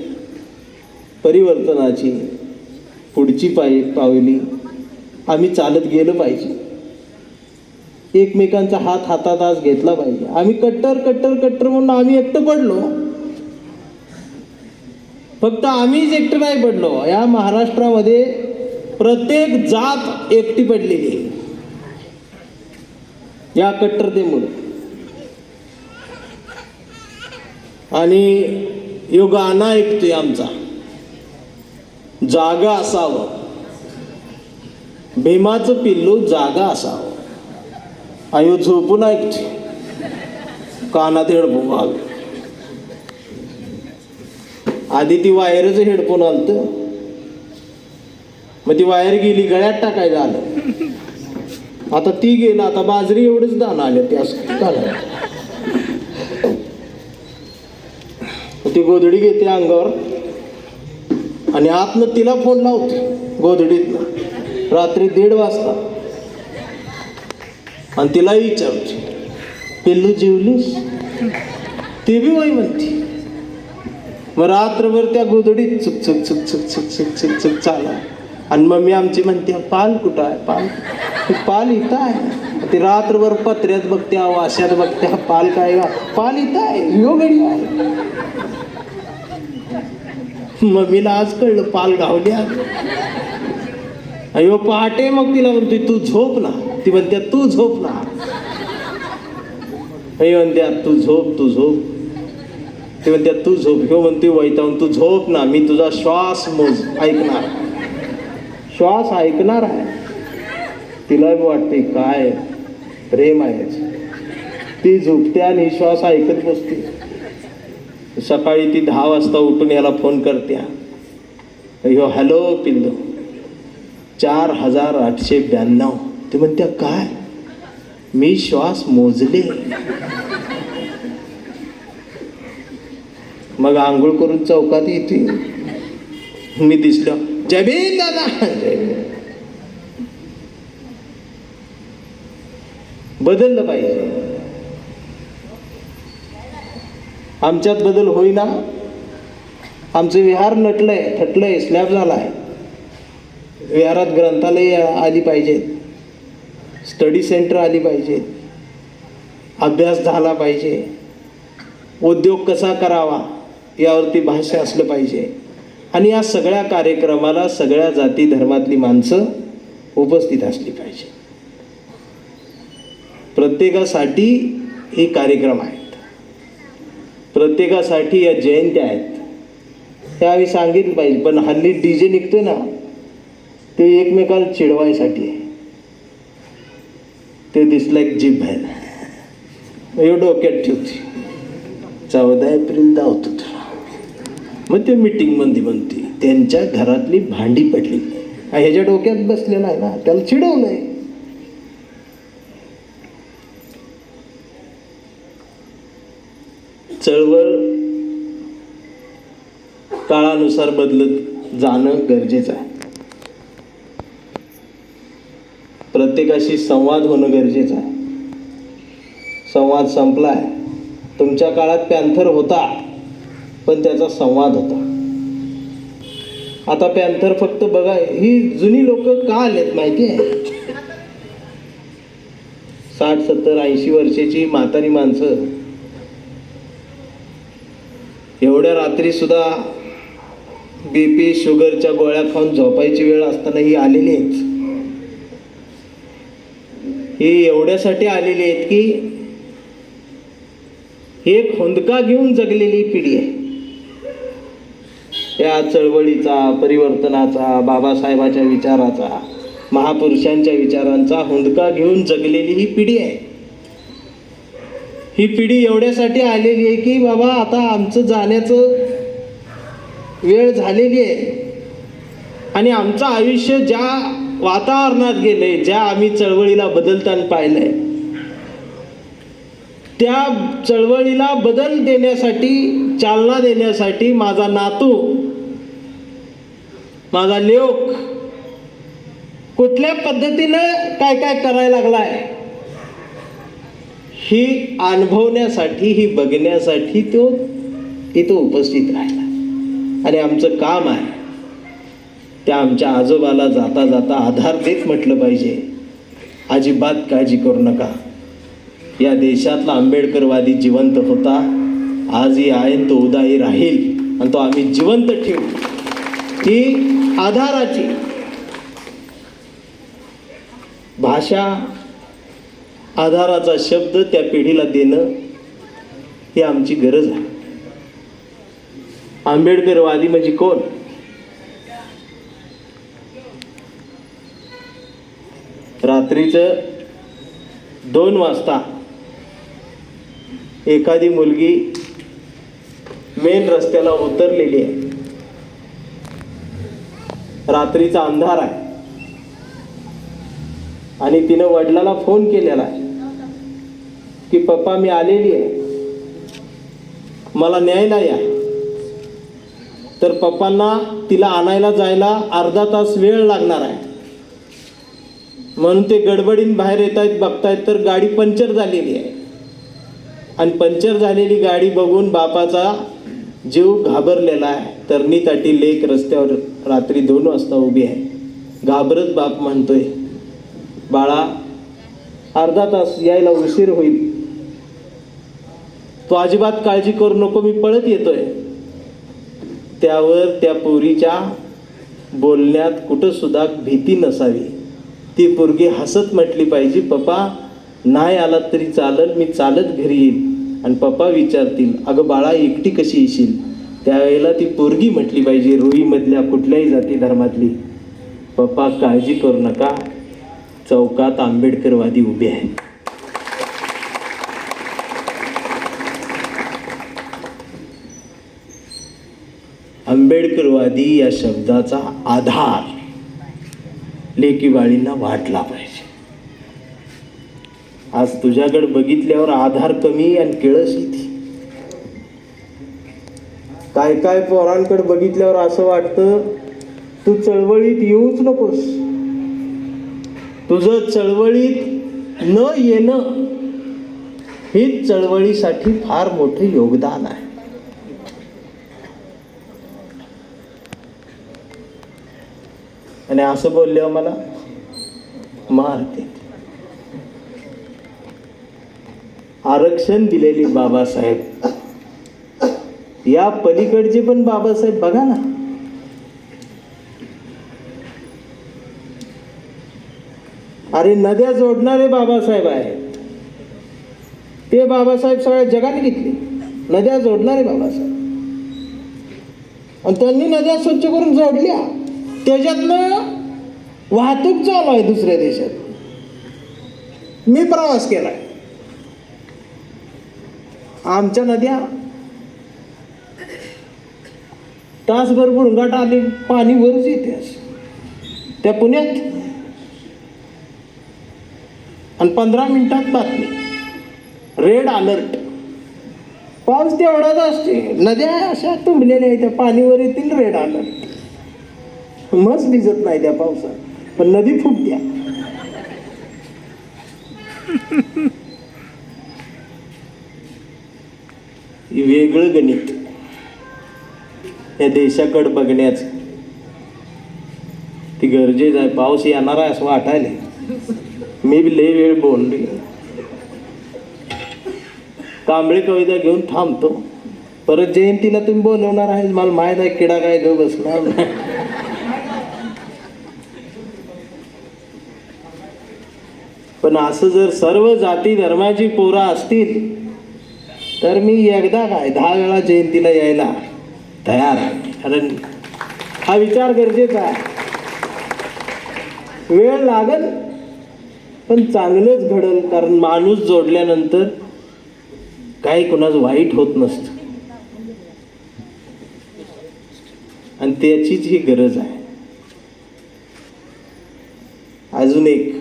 परिवर्तनाची. पुढची पावली आम्ही चालत गेलं पाहिजे. एकमेकांचा हात हातात आज घेतला पाहिजे. आम्ही कट्टर कट्टर कट्टर म्हणून आम्ही एकटं पडलो. फक्त आम्हीच एकटं नाही पडलो, या महाराष्ट्रामध्ये प्रत्येक जात एकटी पडलेली आहे या कट्टरतेमुळे. आणि यो गाणं ऐकतोय आमचा, जागा असावं, भीमाचं पिल्लू जागा असावं. आयो झोपून ऐकतोय, कानात हेडफोन घाल. आधी ती वायरचं हेडफोन आलतं, मग ती वायर गेली, गळ्यात टाकायचं आलं. आता ती गेलं, आता बाजरी एवढंच दाणं आलं. ते असं झालं. ती गोधडी घेते अंगावर, आणि आतनं तिला फोन लावते गोधडीतनं रात्री 1:30 वाजता आणि तिलाही विचारते, पिल्लू जेवलीस? ती बी वय म्हणते. मग रात्रभर त्या गोधडीत चुक चुक चुक चुक चुक चुक चुक चुक चाला. आणि मम्मी आमची म्हणते, पाल कुठं आहे? पाल इथं आहे. ती रात्रभर पत्र्यात बघत्या, वाशात बघत्या, पाल काय? पाल इथं आहे, यो गडी आहे. मम्मीला आज कळलं पाल गावल्या. अयो पहाटे मग तिला म्हणतोय, तू झोप ना. ती म्हणते, तू झोप ना. अयो म्हणत्या, तू झोप, तू झोप. ते म्हणत्या, तू झोप. ह्यो म्हणतोय वैतावून, तू झोप ना, मी तुझा श्वास ऐकणार, श्वास ऐकणार आहे. तिला बी वाटते काय प्रेम आहे. ती झोपते आणि श्वास ऐकत बसते. सकाळी ती 10 वाजता उठून याला फोन करत्या, अयो हॅलो पिल्लू, 4892. ते म्हणत्या, काय? मी श्वास मोजले. मग आंघोळ करून चौकात येते. मी दिसलो, जय भीम दादा. बदललं पाहिजे. आमच्यात बदल होईना. आमचं विहार नटलंय, थटलंय, स्लॅब झालाय. विहारात ग्रंथालय आली पाहिजेत, स्टडी सेंटर आली पाहिजेत, अभ्यास झाला पाहिजे, उद्योग कसा करावा यावरती भाष्य असलं पाहिजे. आणि या सगळ्या कार्यक्रमाला सगळ्या जाती धर्मातली माणसं उपस्थित असली पाहिजे. प्रत्येकासाठी हे कार्यक्रम आहेत, प्रत्येकासाठी या जयंत्या आहेत, त्या आम्ही सांगितलं पाहिजे. पण हल्ली DJ निघतोय ना, ते एकमेकाला चिडवायसाठी आहे. ते दिसलं एक जीभ आहे, एवढं डोक्यात ठेवते, 14 एप्रिल धावतो तुला. मग ते मीटिंगमध्ये म्हणते त्यांच्या घरातली भांडी पडली, ह्याच्या डोक्यात बसलेला आहे ना, त्याला चिडवलंय. चळवळ काळानुसार बदलत जाणं गरजेचं आहे. प्रत्येकाशी संवाद होणं गरजेचं आहे. संवाद संपलाय. तुमच्या काळात पॅन्थर होता, पण त्याचा संवाद होता. आता पॅन्थर फक्त बघा, ही जुनी लोक का आलेत माहिती आहे? 60, 70, 80 वर्षाची म्हातारी माणसं एवढ्या रात्री सुद्धा BP शुगरच्या गोळ्या खाऊन झोपायची वेळ असताना ही आलेली आहेत. ही एवढ्यासाठी आलेली आहेत की एक हुंदका घेऊन जगलेली पिढी आहे. या चळवळीचा, परिवर्तनाचा, बाबासाहेबाच्या विचाराचा, महापुरुषांच्या विचारांचा हुंदका घेऊन जगलेली ही पिढी आहे. ही पिढी एवढ्यासाठी आलेली आहे की बाबा आता आमचं जाण्याचं वेळ झालेली आहे आणि आमचं आयुष्य ज्या वातावरणात गेलंय, ज्या आम्ही चळवळीला बदलताना पाहिलंय, त्या चळवळीला बदल देण्यासाठी, चालना देण्यासाठी माझा नातू, माझा लेक कुठल्या पद्धतीनं काय काय करायला लागलाय ही अनुभवण्यासाठी, ही बघण्यासाठी तो इथं उपस्थित राहिला. आणि आमचं काम आहे त्या आमच्या आजोबाला जाता जाता आधार देत म्हटलं पाहिजे, अजिबात काळजी करू नका. या देशातला आंबेडकरवादी जिवंत होता, आजही आहे, तो उद्याही राहील आणि तो आम्ही जिवंत ठेवू. ही आधाराची भाषा, आधाराचा शब्द त्या पिढीला देणं ही आमची गरज आहे. आंबेडकरवादी म्हणजे कोण? रात्रीचं 2 वाजता एखादी मुलगी मेन रस्त्याला उतरलेली आहे, रात्रीचा अंधार आहे आणि तिनं वडिलाला फोन केलेला आहे की पप्पा मी आलेली आहे, मला न्यायला या. तर पप्पांना तिला आणायला जायला अर्धा तास वेळ लागणार आहे. म्हणून ते गडबडीने बाहेर येत आहेत, बघतायत तर गाडी पंक्चर झालेली आहे. आणि पंक्चर झालेली गाडी बघून बापाचा जीव घाबरलेला आहे. तरणी ताटी लेक रस्त्यावर रात्री 2 वाजता उभी आहे. घाबरत बाप म्हणतोय, बाळा अर्धा तास यायला उशीर होईल, तू अजिबात काळजी करू नको, मी पळत येतोय. त्यावर त्या पोरीच्या बोलण्यात कुठं सुद्धा भीती नसावी. ती पोरगी हसत म्हटली पाहिजे, पप्पा नाही आलात तरी चालल, मी चालत घरी येईल. आणि पप्पा विचारतील, अगं बाळा एकटी कशी येशील? त्यावेळेला ती पोरगी म्हटली पाहिजे, रुईमधल्या कुठल्याही जाती धर्मातली, पप्पा काळजी करू नका, चौकात आंबेडकरवादी उभे आहेत. आंबेडकरवादी या शब्दाचा आधार लेकी बाळींना वाटला पाहिजे. आज तुझ्याकडे बघितल्यावर आधार कमी आणि किळस येते. काय काय पोरांकडे बघितल्यावर असं वाटतं तू चळवळीत येऊच नकोस. तुझं चळवळीत न येणं हेच चळवळीसाठी फार मोठं योगदान आहे. आणि असं बोलल्यावर मला मारते. आरक्षण दिलेली बाबासाहेब, या पलीकडचे पण बाबासाहेब बघा ना. अरे नद्या जोडणारे बाबासाहेब आहे, ते बाबासाहेब सगळ्या जगाने घेतले. नद्या जोडणारे बाबासाहेब, आणि त्यांनी नद्या स्वच्छ करून जोडल्या. त्याच्यातनं वाहतूक चालू आहे दुसऱ्या देशात. मी प्रवास केलाय. आमच्या नद्या तासभर बुरंगाट आले, पाणी वरच येते. त्या पुण्यात आणि 15 मिनिटात बातमी, रेड अलर्ट. पाऊस तेवढाच असते, नद्या अशा तुंबलेल्या आहेत, त्या पाणीवर येतील, रेड अलर्ट. मस्त भिजत नाही त्या पावसात, पण नदी फुटत्या. वेगळं गणित या देशाकडे बघण्याचं ती गरजेचं आहे. पाऊस येणार आहे असं वाटायला. मी बी लय वेळ बोलली. कांबळे कविता घेऊन थांबतो. परत जयंतीला तुम्ही बोलवणार आहे, मला माहीत आहे. किडा काय ग बसणार नाही. पण असं जर सर्व जाती धर्माची पोरं असतील तर मी एकदा काय 10 वेळा जयंतीला यायला तयार आहे. कारण हा विचार गरजेचा आहे. वेळ लागल पण चांगलंच घडल. कारण माणूस जोडल्यानंतर काही कुणाचं वाईट होत नसतं, आणि त्याचीच ही गरज आहे. अजून एक,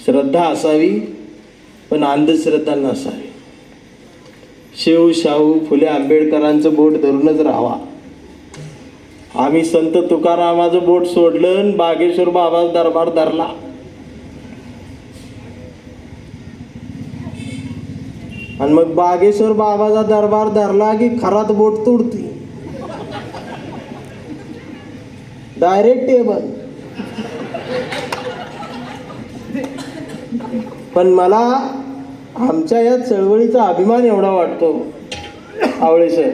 श्रद्धा असावी पण अंधश्रद्धा नसावी. शिव शाहू फुले आंबेडकरांचं बोट धरूनच राहावा. आम्ही संत तुकारामाचं बोट सोडलं आणि बागेश्वर बाबा दरबार धरला. आणि मग बागेश्वर बाबाचा दरबार धरला की खरात बोट तुडती, डायरेक्ट टेबल. पण मला आमच्या या चळवळीचा अभिमान एवढा वाटतो, आवळे सर,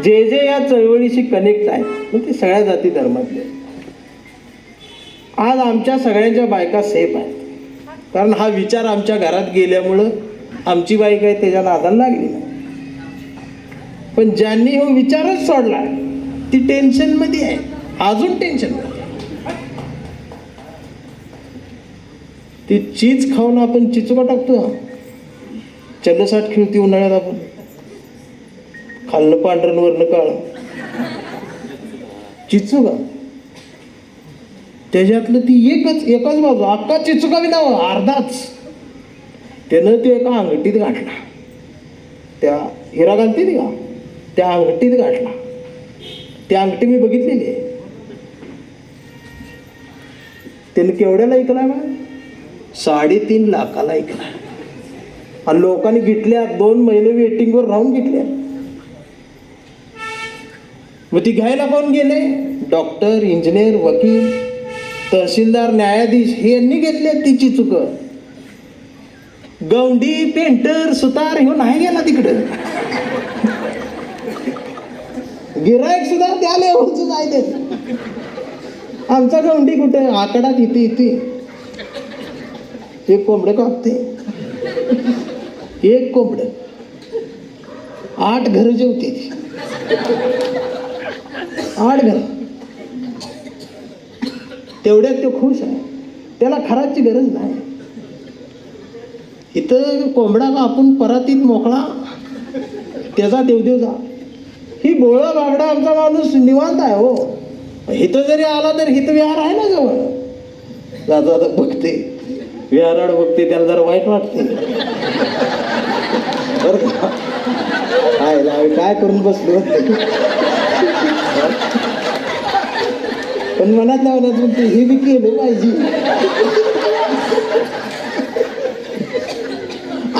जे जे या चळवळीशी कनेक्ट आहेत ते सगळ्या जाती धर्मातले. आज आमच्या सगळ्यांच्या बायका सेफ आहेत. कारण हा विचार आमच्या घरात गेल्यामुळं आमची बाई काही त्याच्या नादाला लागली नाही. पण ज्यांनी हा विचारच सोडला ती टेन्शनमध्ये आहे, अजून टेन्शनमध्ये. ती चीज खाऊन आपण चिचुका टाकतो. चल्लसाठ खेळती उन्हाळ्यात आपण, खाल्लं पांढरं वरनं काळं चिचुका. त्याच्यातलं ती एकच बाजू अख्खा चिचुका बी नाव अर्धाच. त्यानं ते एका अंगठीत गाठला, त्या हिरा घालते का त्या अंगठीत गाठला. ती अंगठी मी बघितलेली आहे. त्याने केवढ्याला ऐकलाय बा? 3.5 लाखाला ऐकलाय. आणि लोकांनी घेतल्या, 2 महिने वेटिंगवर राहून घेतल्या. मग ती घ्यायला कोण गेले? डॉक्टर, इंजिनियर, वकील, तहसीलदार, न्यायाधीश हे यांनी घेतले. तिची चुक. गौंडी, पेंटर, सुतार हे नाही गेला तिकडं. गिरायक सुद्धा त्या लेवलच नाही देत. आमचा गौंडी कुठे? आकडात इथे एक कोंबडं कापते. एक कोंबडं 8 घर जेवते ती. 8 घर. तेवढ्यात तो खुश आहे. त्याला खराची गरज नाही. इथं कोंबडा कापून परातीत मोकळा, त्याचा देवदेव जा. ही बोळा बागडा आमचा माणूस निवांत आहे हो. इथं जरी आला तर इथं विहार आहे ना जवळ. जाता बघते विहाराड बघते, त्याला जरा वाईट वाटते. काय करून बसलो. पण मनात लावण्यात म्हणते हे बी केलं पाहिजे.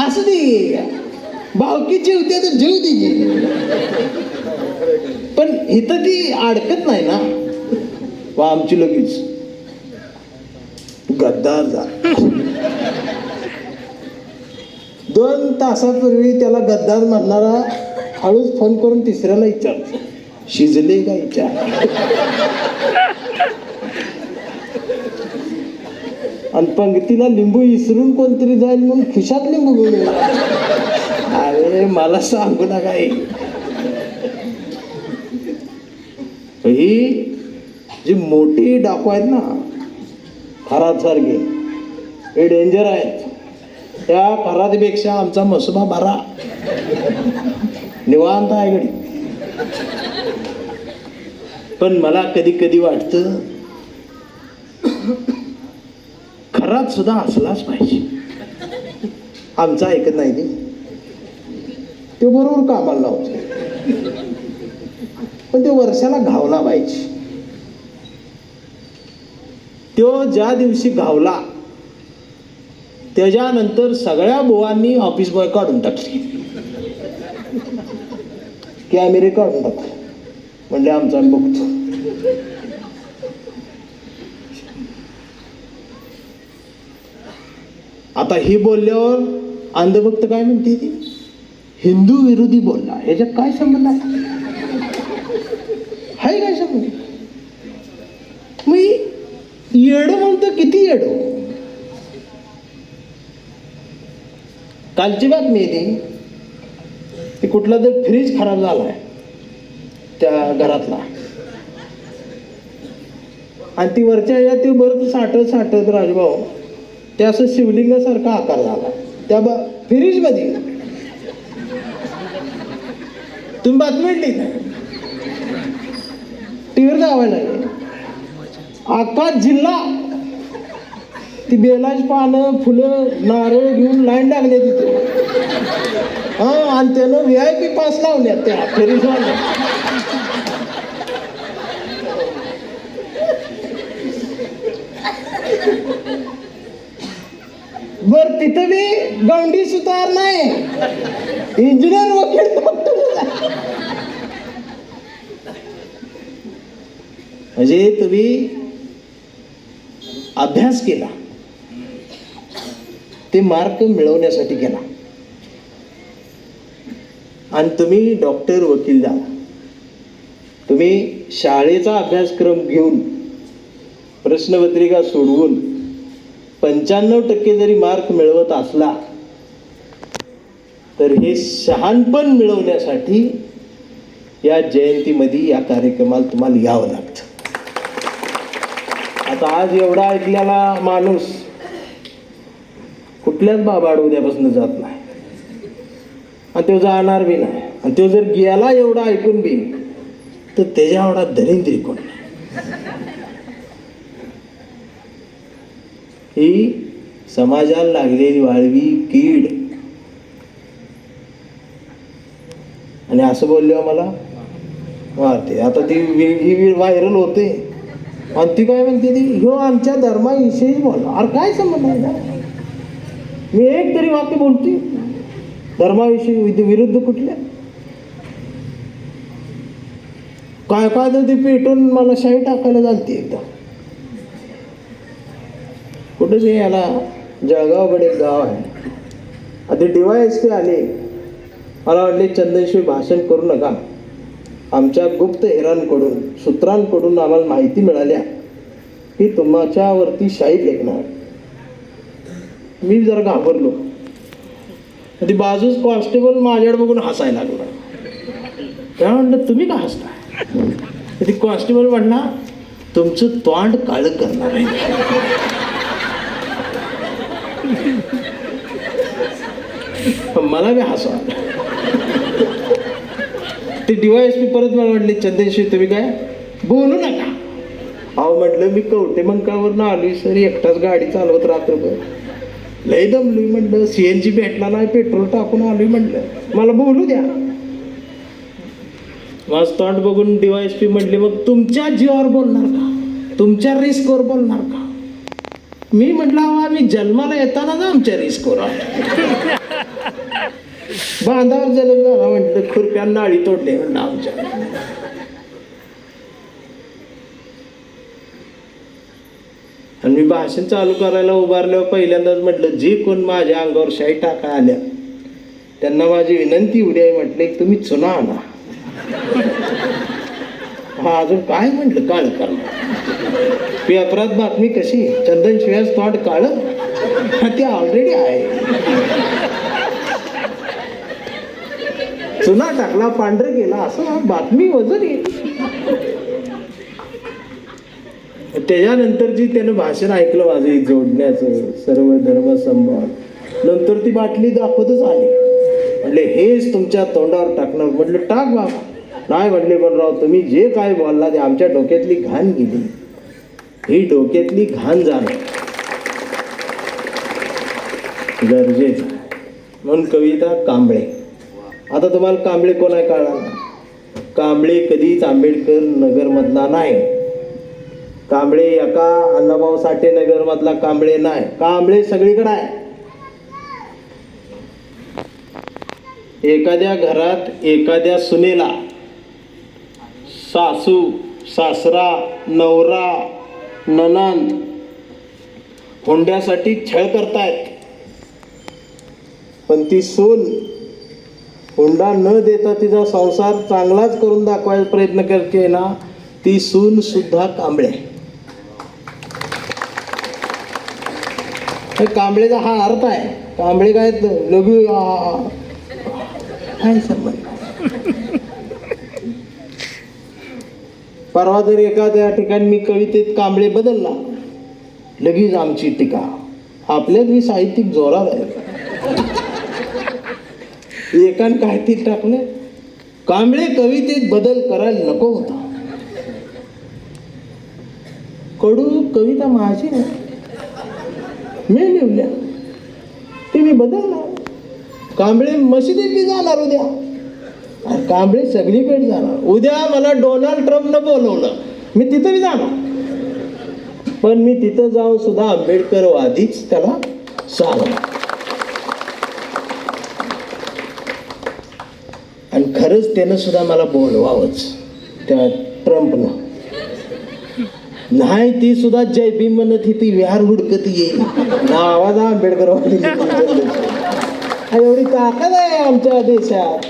असं दे भावकी जेवते तर जेव दे. पण इथं ती अडकत नाही ना. वा आमची लगेच गद्दार जा. 2 तासापूर्वी त्याला गद्दार म्हणणारा हळूच फोन करून 3ऱ्याला विचारतो, शिजले का विचार. आणि पंक्तीला लिंबू विसरून कोणतरी जाईल म्हणून खिशात लिंबू घेऊन. अरे मला सांगू नका. ही जी मोठी डाकू आहेत ना, खरात सारखे, हे डेंजर आहेत. त्या खरातीपेक्षा आमचा मसुबा बरा निवांत आहे गडी. पण मला कधी कधी वाटतं खरात सुद्धा असलाच पाहिजे. आमचा ऐकत नाही ते बरोबर कामाला लावतो. पण ते वर्षाला घावला पाहिजे. तो ज्या दिवशी घावला त्याच्यानंतर सगळ्या बुवांनी ऑफिस बॉय काढून टाकले, कॅमेरे काढून टाकले. म्हणजे आमचा बघतो. आता ही बोलल्यावर अंधभक्त काय म्हणते? ती हिंदू विरोधी बोलला. ह्याच्यात काय संबंध आहे? हाय काय संबंध? मी येडो म्हणतो. किती येडो. कालची बातमी आहे ती कुठला तर फ्रीज खराब झालाय त्या घरातला. आणि ती वरच्या या ते बरं साठत राजभाऊ ते असं शिवलिंगासारखा आकार झाला त्या फ्रीज मध्ये. तुम्ही बातमी म्हटली ना, टीव्हीवर जावायला लागेल. अख्खा जिल्हा ती बेलाची पानं, फुलं, नारळ घेऊन लाईन लागले तिथे. आणि त्यानं VIP पास लावल्यात त्या फ्रीजवाल्या. बर तिथं बी गौंडी सुतार नाही, इंजिनियर, वकील, डॉक्टर. म्हणजे तुम्ही अभ्यास केला, ते मार्क मिळवण्यासाठी केला. आणि तुम्ही डॉक्टर, वकील झाला. तुम्ही शाळेचा अभ्यासक्रम घेऊन प्रश्नपत्रिका सोडवून 95% जरी मार्क मिळवत असला तर हे शहाणपण मिळवण्यासाठी या जयंतीमध्ये या कार्यक्रमाला तुम्हाला यावं लागतं. आता आज एवढा ऐकलेला माणूस कुठल्याच बाबाड उद्यापासून जात नाही आणि तो जाणार बी नाही. आणि तो जर गेला एवढा ऐकून बी तर त्याच्या एवढा दरिद्री कोण नाही. ही समाजाला लागलेली वाळवी कीड. आणि असं बोलले मला मारते. आता ही व्हायरल होते आणि ती काय म्हणते, ती ह्यो आमच्या धर्माविषयी बोला. अरे काय संबंध आहे ना, मी एक तरी वाक्य बोलते धर्माविषयी विरुद्ध कुठल्या. काय काय तर ती पेटून मला शाही टाकायला जाते एकदा. कुठं ते याला जळगावकडे एक गाव आहे, आधी DYSP आले. मला वाटले चंदनशिवाय भाषण करू नका. आमच्या गुप्त हेरांकडून सूत्रांकडून आम्हाला माहिती मिळाल्या की तुमच्यावरती शाही फेकणार. मी जरा घाबरलो. ती बाजूच कॉन्स्टेबल माझ्याकडे बघून हसायला लागला. त्या म्हणलं तुम्ही का हसता. ती कॉन्स्टेबल म्हणला तुमचं तोंड काळं करणार आहे. मला बी हसवा. ते DYSP परत मला म्हटले चंदनशी तुम्ही काय बोलू नका. अहो म्हटलं मी कवटेमंकावरनं आलोय सर, एकटाच गाडी चालवत रात्रभर, लय दमलोय म्हटलं, CNG भेटला नाही, पेट्रोल टाकून आलोय म्हटलं, मला बोलू द्या. माझ तोंड बघून DYSP म्हटले मग तुमच्या जीवावर बोलणार का, तुमच्या रिस्कवर बोलणार का. मी म्हटलं आम्ही जन्माला येताना ना आमच्या रिस्कवर बांधावर जन्म झाला म्हटलं, खुरप्या नाळी तोडले म्हणलं आमच्या. आणि मी भाषण चालू करायला उभारल्यावर पहिल्यांदाच म्हटलं जे कोण माझ्या अंगावर शाई टाका आल्या त्यांना माझी विनंती एवढी आहे म्हटलं की तुम्ही चुना आणा. हा अजून काय म्हटलं काळ करणार. पेपरात बातमी कशी चंदन शिवाय तोंड काळ, ते ऑलरेडी आहे. चुना टाकला पांढरं गेला असं बातमी वजन येईल. त्याच्यानंतर जी त्यानं भाषण ऐकलं माझं जोडण्याचं सर्व धर्म संभाळ, नंतर ती बाटली दाखवतच आली. म्हटले हेच तुमच्या तोंडावर टाकणार. म्हटलं टाक बाबा. नाही म्हटले बनराव तुम्ही जे काय बोलला ते आमच्या डोक्यातली घाण गेली, ही डोक्यातली घाण जाणं गरजेचं. म्हणून कविता कांबळे. आता तुम्हाला कांबळे कोण आहे कळला. कांबळे कधीच आंबेडकर नगरमधला नाही. कांबळे एका अण्णाभाऊ साठे नगर मधला कांबळे नाही. कांबळे सगळीकडे आहे. एखाद्या घरात एखाद्या सुनेला सासू सासरा नवरा ननंद हुंड्यासाठी छळ करतायत, पण ती सून हुंडा न देता तिचा संसार चांगलाच करून दाखवायचा प्रयत्न करते ना, ती सून सुद्धा कांबळे. कांबळेचा हा अर्थ आहे. कांबळे काय लघु काय संबंध. परवा जर एखाद्या ठिकाणी मी कवितेत कांबळे बदलला, लगेच आमची टीका. आपल्यात मी साहित्यिक जोरात आहे. एकान काय ते टाकलं, कांबळे कवितेत बदल करायला नको होता. कडू कविता माझी नाही, मी लिहिल्या, ते मी बदलणार. कांबळे मशिदीत जाणार उद्या, कांबळे सगळीकडे जाणार. उद्या मला डोनाल्ड ट्रम्पनं बोलवलं, मी तिथं जाणार. पण मी तिथं जाऊन सुद्धा आंबेडकरवादीच त्याला सांगणार. आणि खरंच त्यानं सुद्धा मला बोलवावंच त्या ट्रम्पनं. नाही ती सुद्धा जय भीम म्हणत ही ती विहार हुडकत येईल ना, आवाज आंबेडकरवादी. एवढी ताकद आहे आमच्या देशात.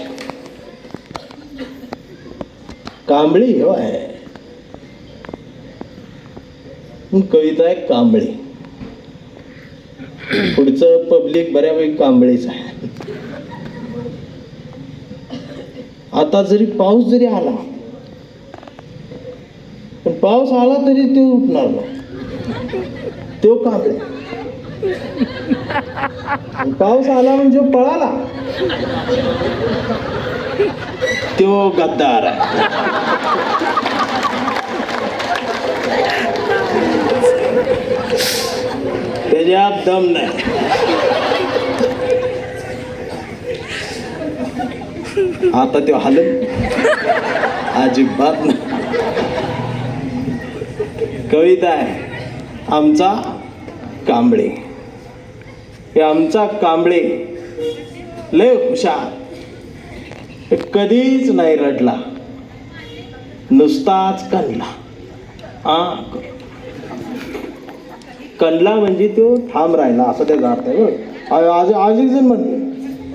कांबळी हे आहे. कविता आहे कांबळी. पुढचं पब्लिक बऱ्यापैकी कांबळीच आहे. आता जरी पाऊस जरी आला, पण पाऊस आला तरी तो उठणार नाही, तो कांबळे. पाऊस आला म्हणजे पळाला, तो गद्दार आहे. त्याच्यात दम नाही. आता तो हलन अजिबात नाही. कविता आहे आमचा कांबळे. हे आमचा कांबळे लय हुशार, कधीच नाही रडला, नुसताच कणला. कणला म्हणजे तो ठाम राहिला असं त्याचा अर्थ आहे. आज एक जण म्हणते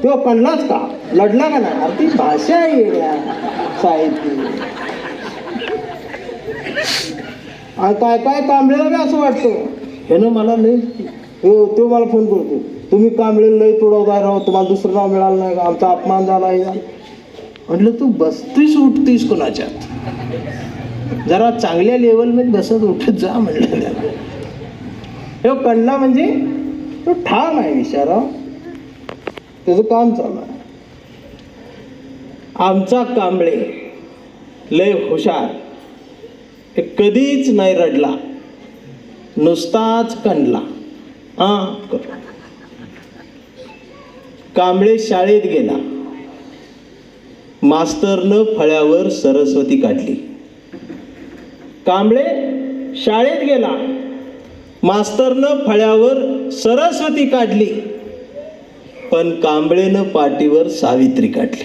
तो कणलाच का, लढला का नाही. अरे ती भाषा आहे साहित्य. काय काय कांबळेला बी असं वाटतं हे ना मला लय. तो मला फोन करतो, तुम्ही कांबळे लय तोडवताय राव, तुम्हाला दुसरं नाव मिळालं नाही का, आमचा अपमान झाला. म्हटलं तू बसतीस उठतीस कोणाच्यात, जरा चांगल्या लेवलमध्ये बसत उठत जा म्हटलं. हे कणला म्हणजे तो ठाम आहे विचारा, त्याचं काम चालू आहे. आमचा कांबळे लय हुशार, कधीच नाही रडला, नुसताच कणला. कांबळे शाळेत गेला, मास्तरनं फळ्यावर सरस्वती काढली. कांबळे शाळेत गेला, मास्तरनं फळ्यावर सरस्वती काढली, पण कांबळेनं पाटीवर सावित्री काढली.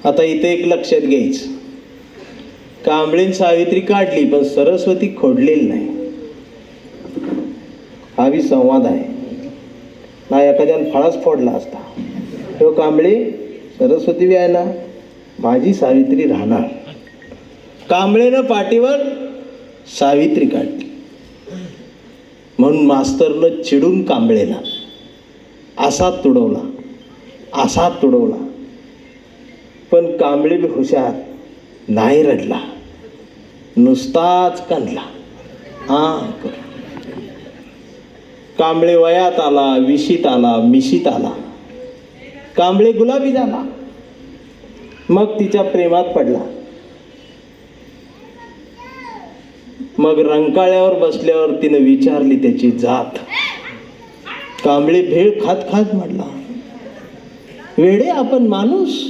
आता इथे एक लक्षात घ्यायचं, कांबळेन सावित्री काढली पण सरस्वती खोडलेली नाही. हा बी संवाद आहे ना, एखाद्यानं फळाच फोडला असता. तो कांबळे सरस्वती बी आहे ना, माझी सावित्री राहणार. कांबळेनं पाटीवर सावित्री काढली म्हणून मास्तरनं चिडून कांबळेला असा तुडवला, असा तुडवला. पण कांबळे बी हुशार, नाही रडला, नुसताच कणला. कांबळे वयात आला, विशीत आला, मिशीत आला. कांबळे गुलाबी झाला, मग तिच्या प्रेमात पडला. मग रंकाळ्यावर बसल्यावर तिनं विचारली त्याची जात. कांबळे भेळ खात खात म्हटला, वेडे आपण माणूस,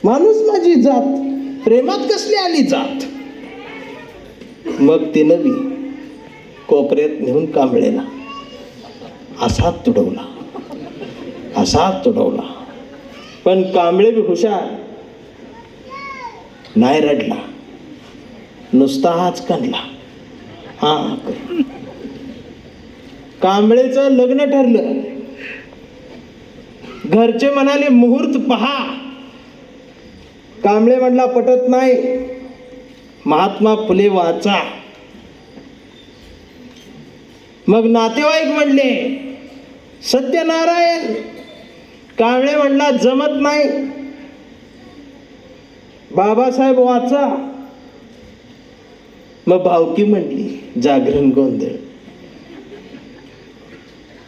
माणूस माझी जात, प्रेमात कसली आली जात. मग तिनं बी कोपऱ्यात नेऊन कांबळेला असा तुडवला, असा तुडवला. पण कांबळे बी हुशार, नाही रडला, नुसताच कणला. कांबळेचं लग्न ठरलं. घरचे म्हणाले मुहूर्त पहा. कांबळे म्हटला पटत नाही, महात्मा फुले वाचा. मग नातेवाईक म्हणले सत्यनारायण. कांबळे म्हणला जमत नाही, बाबासाहेब वाचा. मग भावकी म्हणली जागरण गोंधळ,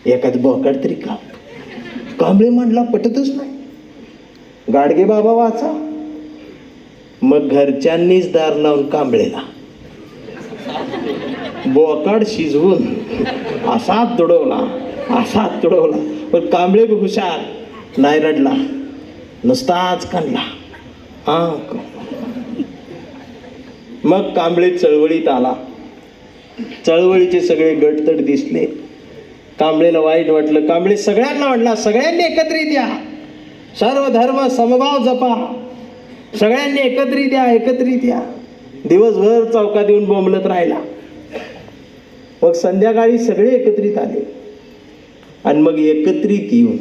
एखाद बोकाड तरी का. कांबळे म्हणला पटतच नाही, गाडगे बाबा वाचा. मग घरच्यांनीच दार लावून कांबळेला बोकाड शिजवून असाच तुडवला, असाच तुडवला. पण कांबळे बी हुशार, नाही रडला, नुसताच कणला. मग कांबळे चळवळीत आला. चळवळीचे सगळे गटतट दिसले. कांबळेला वाईट वाटलं. कांबळे सगळ्यांना म्हटला सगळ्यांनी एकत्रित या, सर्व धर्म समभाव जपा, सगळ्यांनी एकत्रित या, एकत्रित या. दिवसभर चौकात येऊन बोंबलत राहिला. मग संध्याकाळी सगळे एकत्रित आले आणि मग एकत्रित येऊन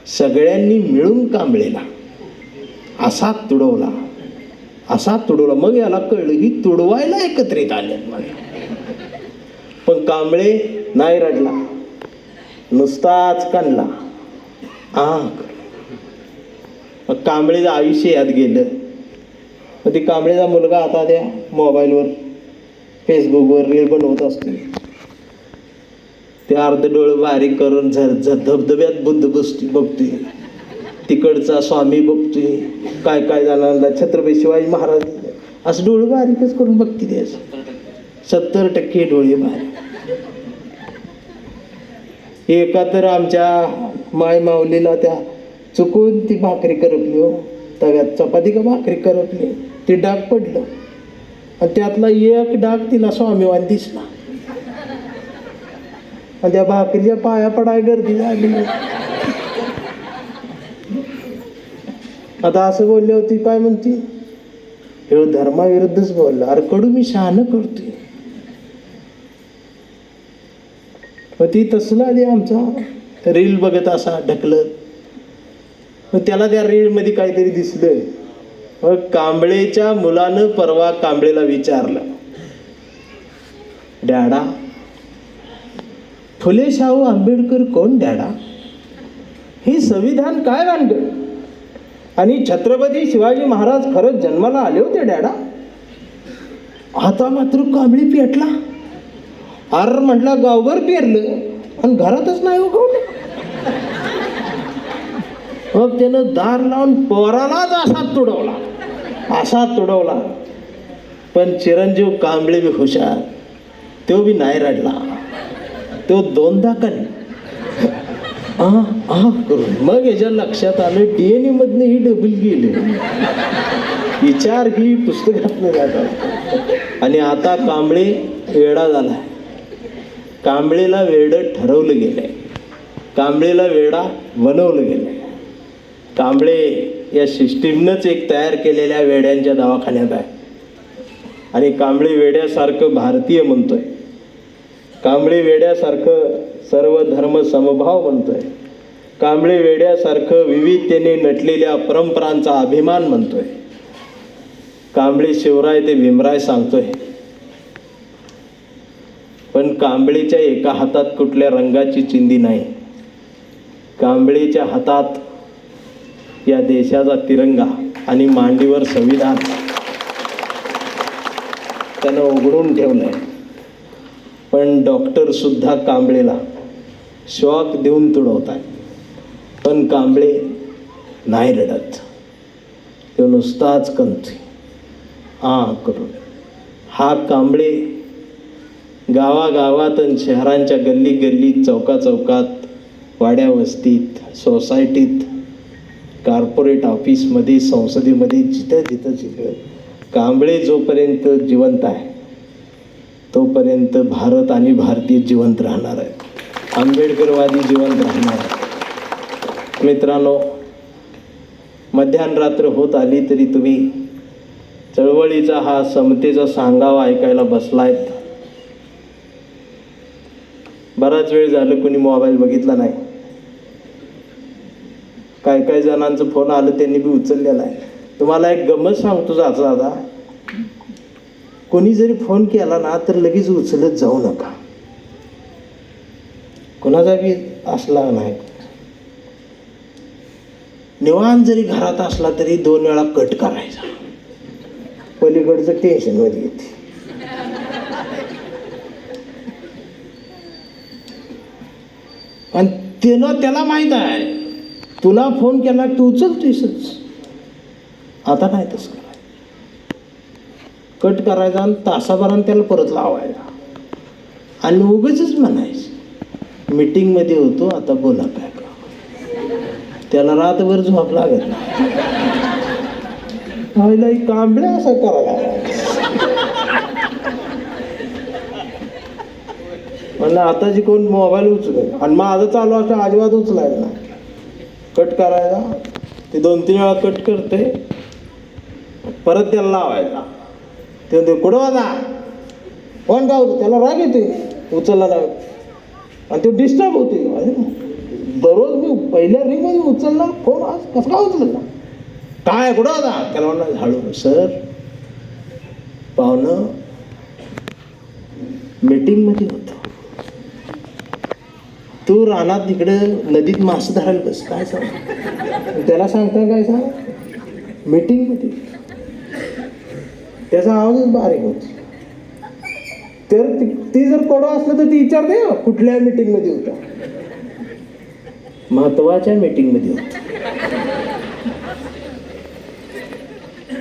सगळ्यांनी मिळून कांबळेला असा तुडवला, असा तुडवला. मग याला कळलं ही तुडवायला एकत्रित आले. पण कांबळे नाही रडला, नुसताच कणला. मग कांबळेचं आयुष्य यात गेलं. मग ते कांबळेचा मुलगा आता त्या मोबाईलवर फेसबुकवर रील बनवत असतो. ते अर्ध डोळं बारीक करून धबधब्यात बुद्ध बघतोय, तिकडचा स्वामी बघतोय, काय काय झालं छत्रपती शिवाजी महाराज, असं डोळं बारीकच करून बघते ते. 70% डोळे बारीक. एका तर आमच्या माय माऊलीला त्या चुकून ती भाकरी करपली हो, तव्यात चपाती का भाकरी करपली, ते डाग पडलं आणि त्यातला एक डाग तिला स्वामीवान दिसला आणि त्या भाकरीच्या पाया पडाय गर्दी झाली. आता असं बोलले होती, काय म्हणती, हे धर्माविरुद्धच बोलला. अरे कडू मी शहाणं करतोय. मग ती तसला आधी आमचा रील बघत असा ढकलत, मग त्याला त्या रीलमध्ये काहीतरी दिसलं. मग कांबळेच्या मुलानं परवा कांबळेला विचारलं, डॅडा फुले शाहू आंबेडकर कोण डॅडा? हे संविधान काय भानगड? आणि छत्रपती शिवाजी महाराज खरंच जन्माला आले होते डॅडा? आता मात्र कांबळी पेटला. अर म्हटला गावभर पेरलं आणि घरातच नाही उगवलं. मग त्यानं दार लावून पोरालाच असा तुडवला. पण चिरंजीव कांबळे बी हुशार, तो बी नाही रडला. तो दोनदा करी करून मग याच्या लक्षात आलं DNA मधनं ही डबल गेले. विचार ही पुस्तकातनं जातात. आणि आता कांबळे वेडा झाला. कांबळेला वेडं ठरवलं गेलंय, कांबळेला वेडा बनवलं गेलंय. कांबळे या सिस्टीमनंच एक तयार केलेल्या वेड्यांच्या दवाखान्यात आहे. आणि कांबळे वेड्यासारखं भारतीय म्हणतोय, कांबळे वेड्यासारखं सर्व धर्म समभाव म्हणतोय, कांबळे वेड्यासारखं विविधतेने नटलेल्या परंपरांचा अभिमान म्हणतोय. कांबळे शिवराय ते भीमराय सांगतोय. पण कांबळेच्या एका हातात कुठल्या रंगाची चिंधी नाही. कांबळेच्या हातात या देशाचा तिरंगा आणि मांडीवर संविधान त्यानं उघडून ठेवलंय. पण डॉक्टर सुद्धा कांबळेला शॉक देऊन तुडवत आहे. पण कांबळे नाही रडत, तो नुसताच कंतोय करून. हा कांबळे गावागावात आणि शहरांच्या गल्ली गल्लीत, चौका चौकात, वाड्या वस्तीत, सोसायटीत, कॉर्पोरेट ऑफिसमध्ये, संसदेमध्ये, जिथं कांबळे जोपर्यंत जिवंत आहे तोपर्यंत भारत आणि भारतीय जिवंत राहणार आहे. आंबेडकरवादी जिवंत राहणार आहे. मित्रांनो, मध्यान्हरात्र होत आली तरी तुम्ही चळवळीचा हा समतेचा सांगावा ऐकायला बसलायत. बराच वेळ झालं कोणी मोबाईल बघितला नाही. काही जणांचं फोन आलं त्यांनी बी उचललेला आहे. तुम्हाला एक गंमत सांगतो जाता, कोणी जरी फोन केला ना तर लगेच उचलत जाऊ नका. कोणाचा बी असला नाही, निवांत जरी घरात असला तरी 2 वेळा कट करायचा. पलीकडचं टेन्शन मध्ये येते. आणि त्याला माहित आहे तुला फोन केला तू उचलतोयसच. आता नाही तसं करायचं. कट करायचा आणि तासाभरानं त्याला परत लावायचा आणि उगाचच म्हणायचं मीटिंगमध्ये होतो, आता बोला काय का. त्याला रातभर झोप लागत नाही. कांबळे असं करायला म्हणलं आता जी कोण मोबाईल उचलेल आणि माझं चालू असं अजिबात उचलायचं नाही. कट करायचा, ते 2-3 वेळा कट करते, परत त्याला लावायचा. ते म्हणते कुठं वाजा फोन का होतो, त्याला राग येते उचलला राग आणि तो डिस्टर्ब होते. दररोज मी पहिल्या रिंगमध्ये उचलला फोन, आज कसं काय उचलला, काय कुठं होता, त्याला म्हणलं झाडू सर पाहुणं मीटिंगमध्ये होतो. तू रानात तिकडं नदीत मासे धरायला बस, काय सांग त्याला सांगता, काय सांग मीटिंगमध्ये. त्याचा आवाजच बारीक होतो. तर ती जर कडू असलं तर ती विचारते कुठल्या मीटिंगमध्ये होता. महत्वाच्या मीटिंगमध्ये होता,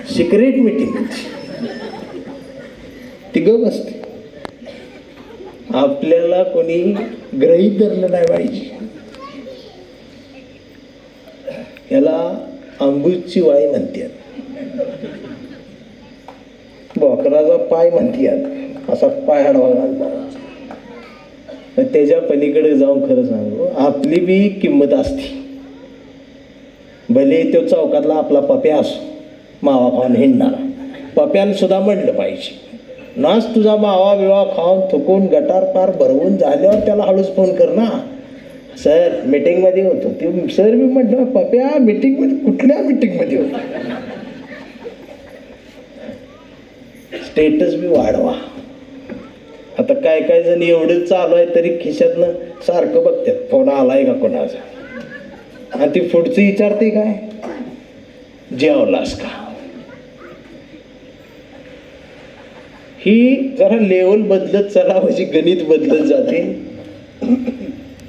सिक्रेट मीटिंग. ती गप असते. आपल्याला कोणी ग्रहीत धरलं नाही पाहिजे. याला अंबूजची वाळी म्हणतात, बोकराचा पाय म्हणतात, असा पाय आडवा घालणार. त्याच्या पलीकडे जाऊन खरं सांगू, आपली बी किंमत असते. भले तो चौकातला आपला पप्या असो, मावा खाऊन हिंडणारा, पप्यानं सुद्धा म्हणलं पाहिजे, नाच तुझा मावा बिवा खाऊन थुकून गटार पार भरवून झाल्यावर त्याला हळूच फोन कर ना, सर मीटिंगमध्ये होतो. ते सर मी म्हटलं, पप्या मीटिंगमध्ये? कुठल्या मीटिंगमध्ये होतो? स्टेटस बी वाढवा. आता काय काय जण एवढं चालू आहे तरी खिशातनं सारखं बघतात फोन आलाय का कोणाचा, आणि ती पुढचं विचारते काय, जेवलास का? ही जरा लेवल बदलत चला, म्हणजे गणित बदलत जाते.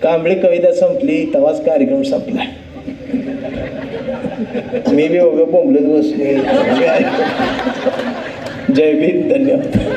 कांबळे कविता संपली तेव्हाच कार्यक्रम संपला. मी बी उभं बोंबलत बसले. जय भीम, धन्यवाद.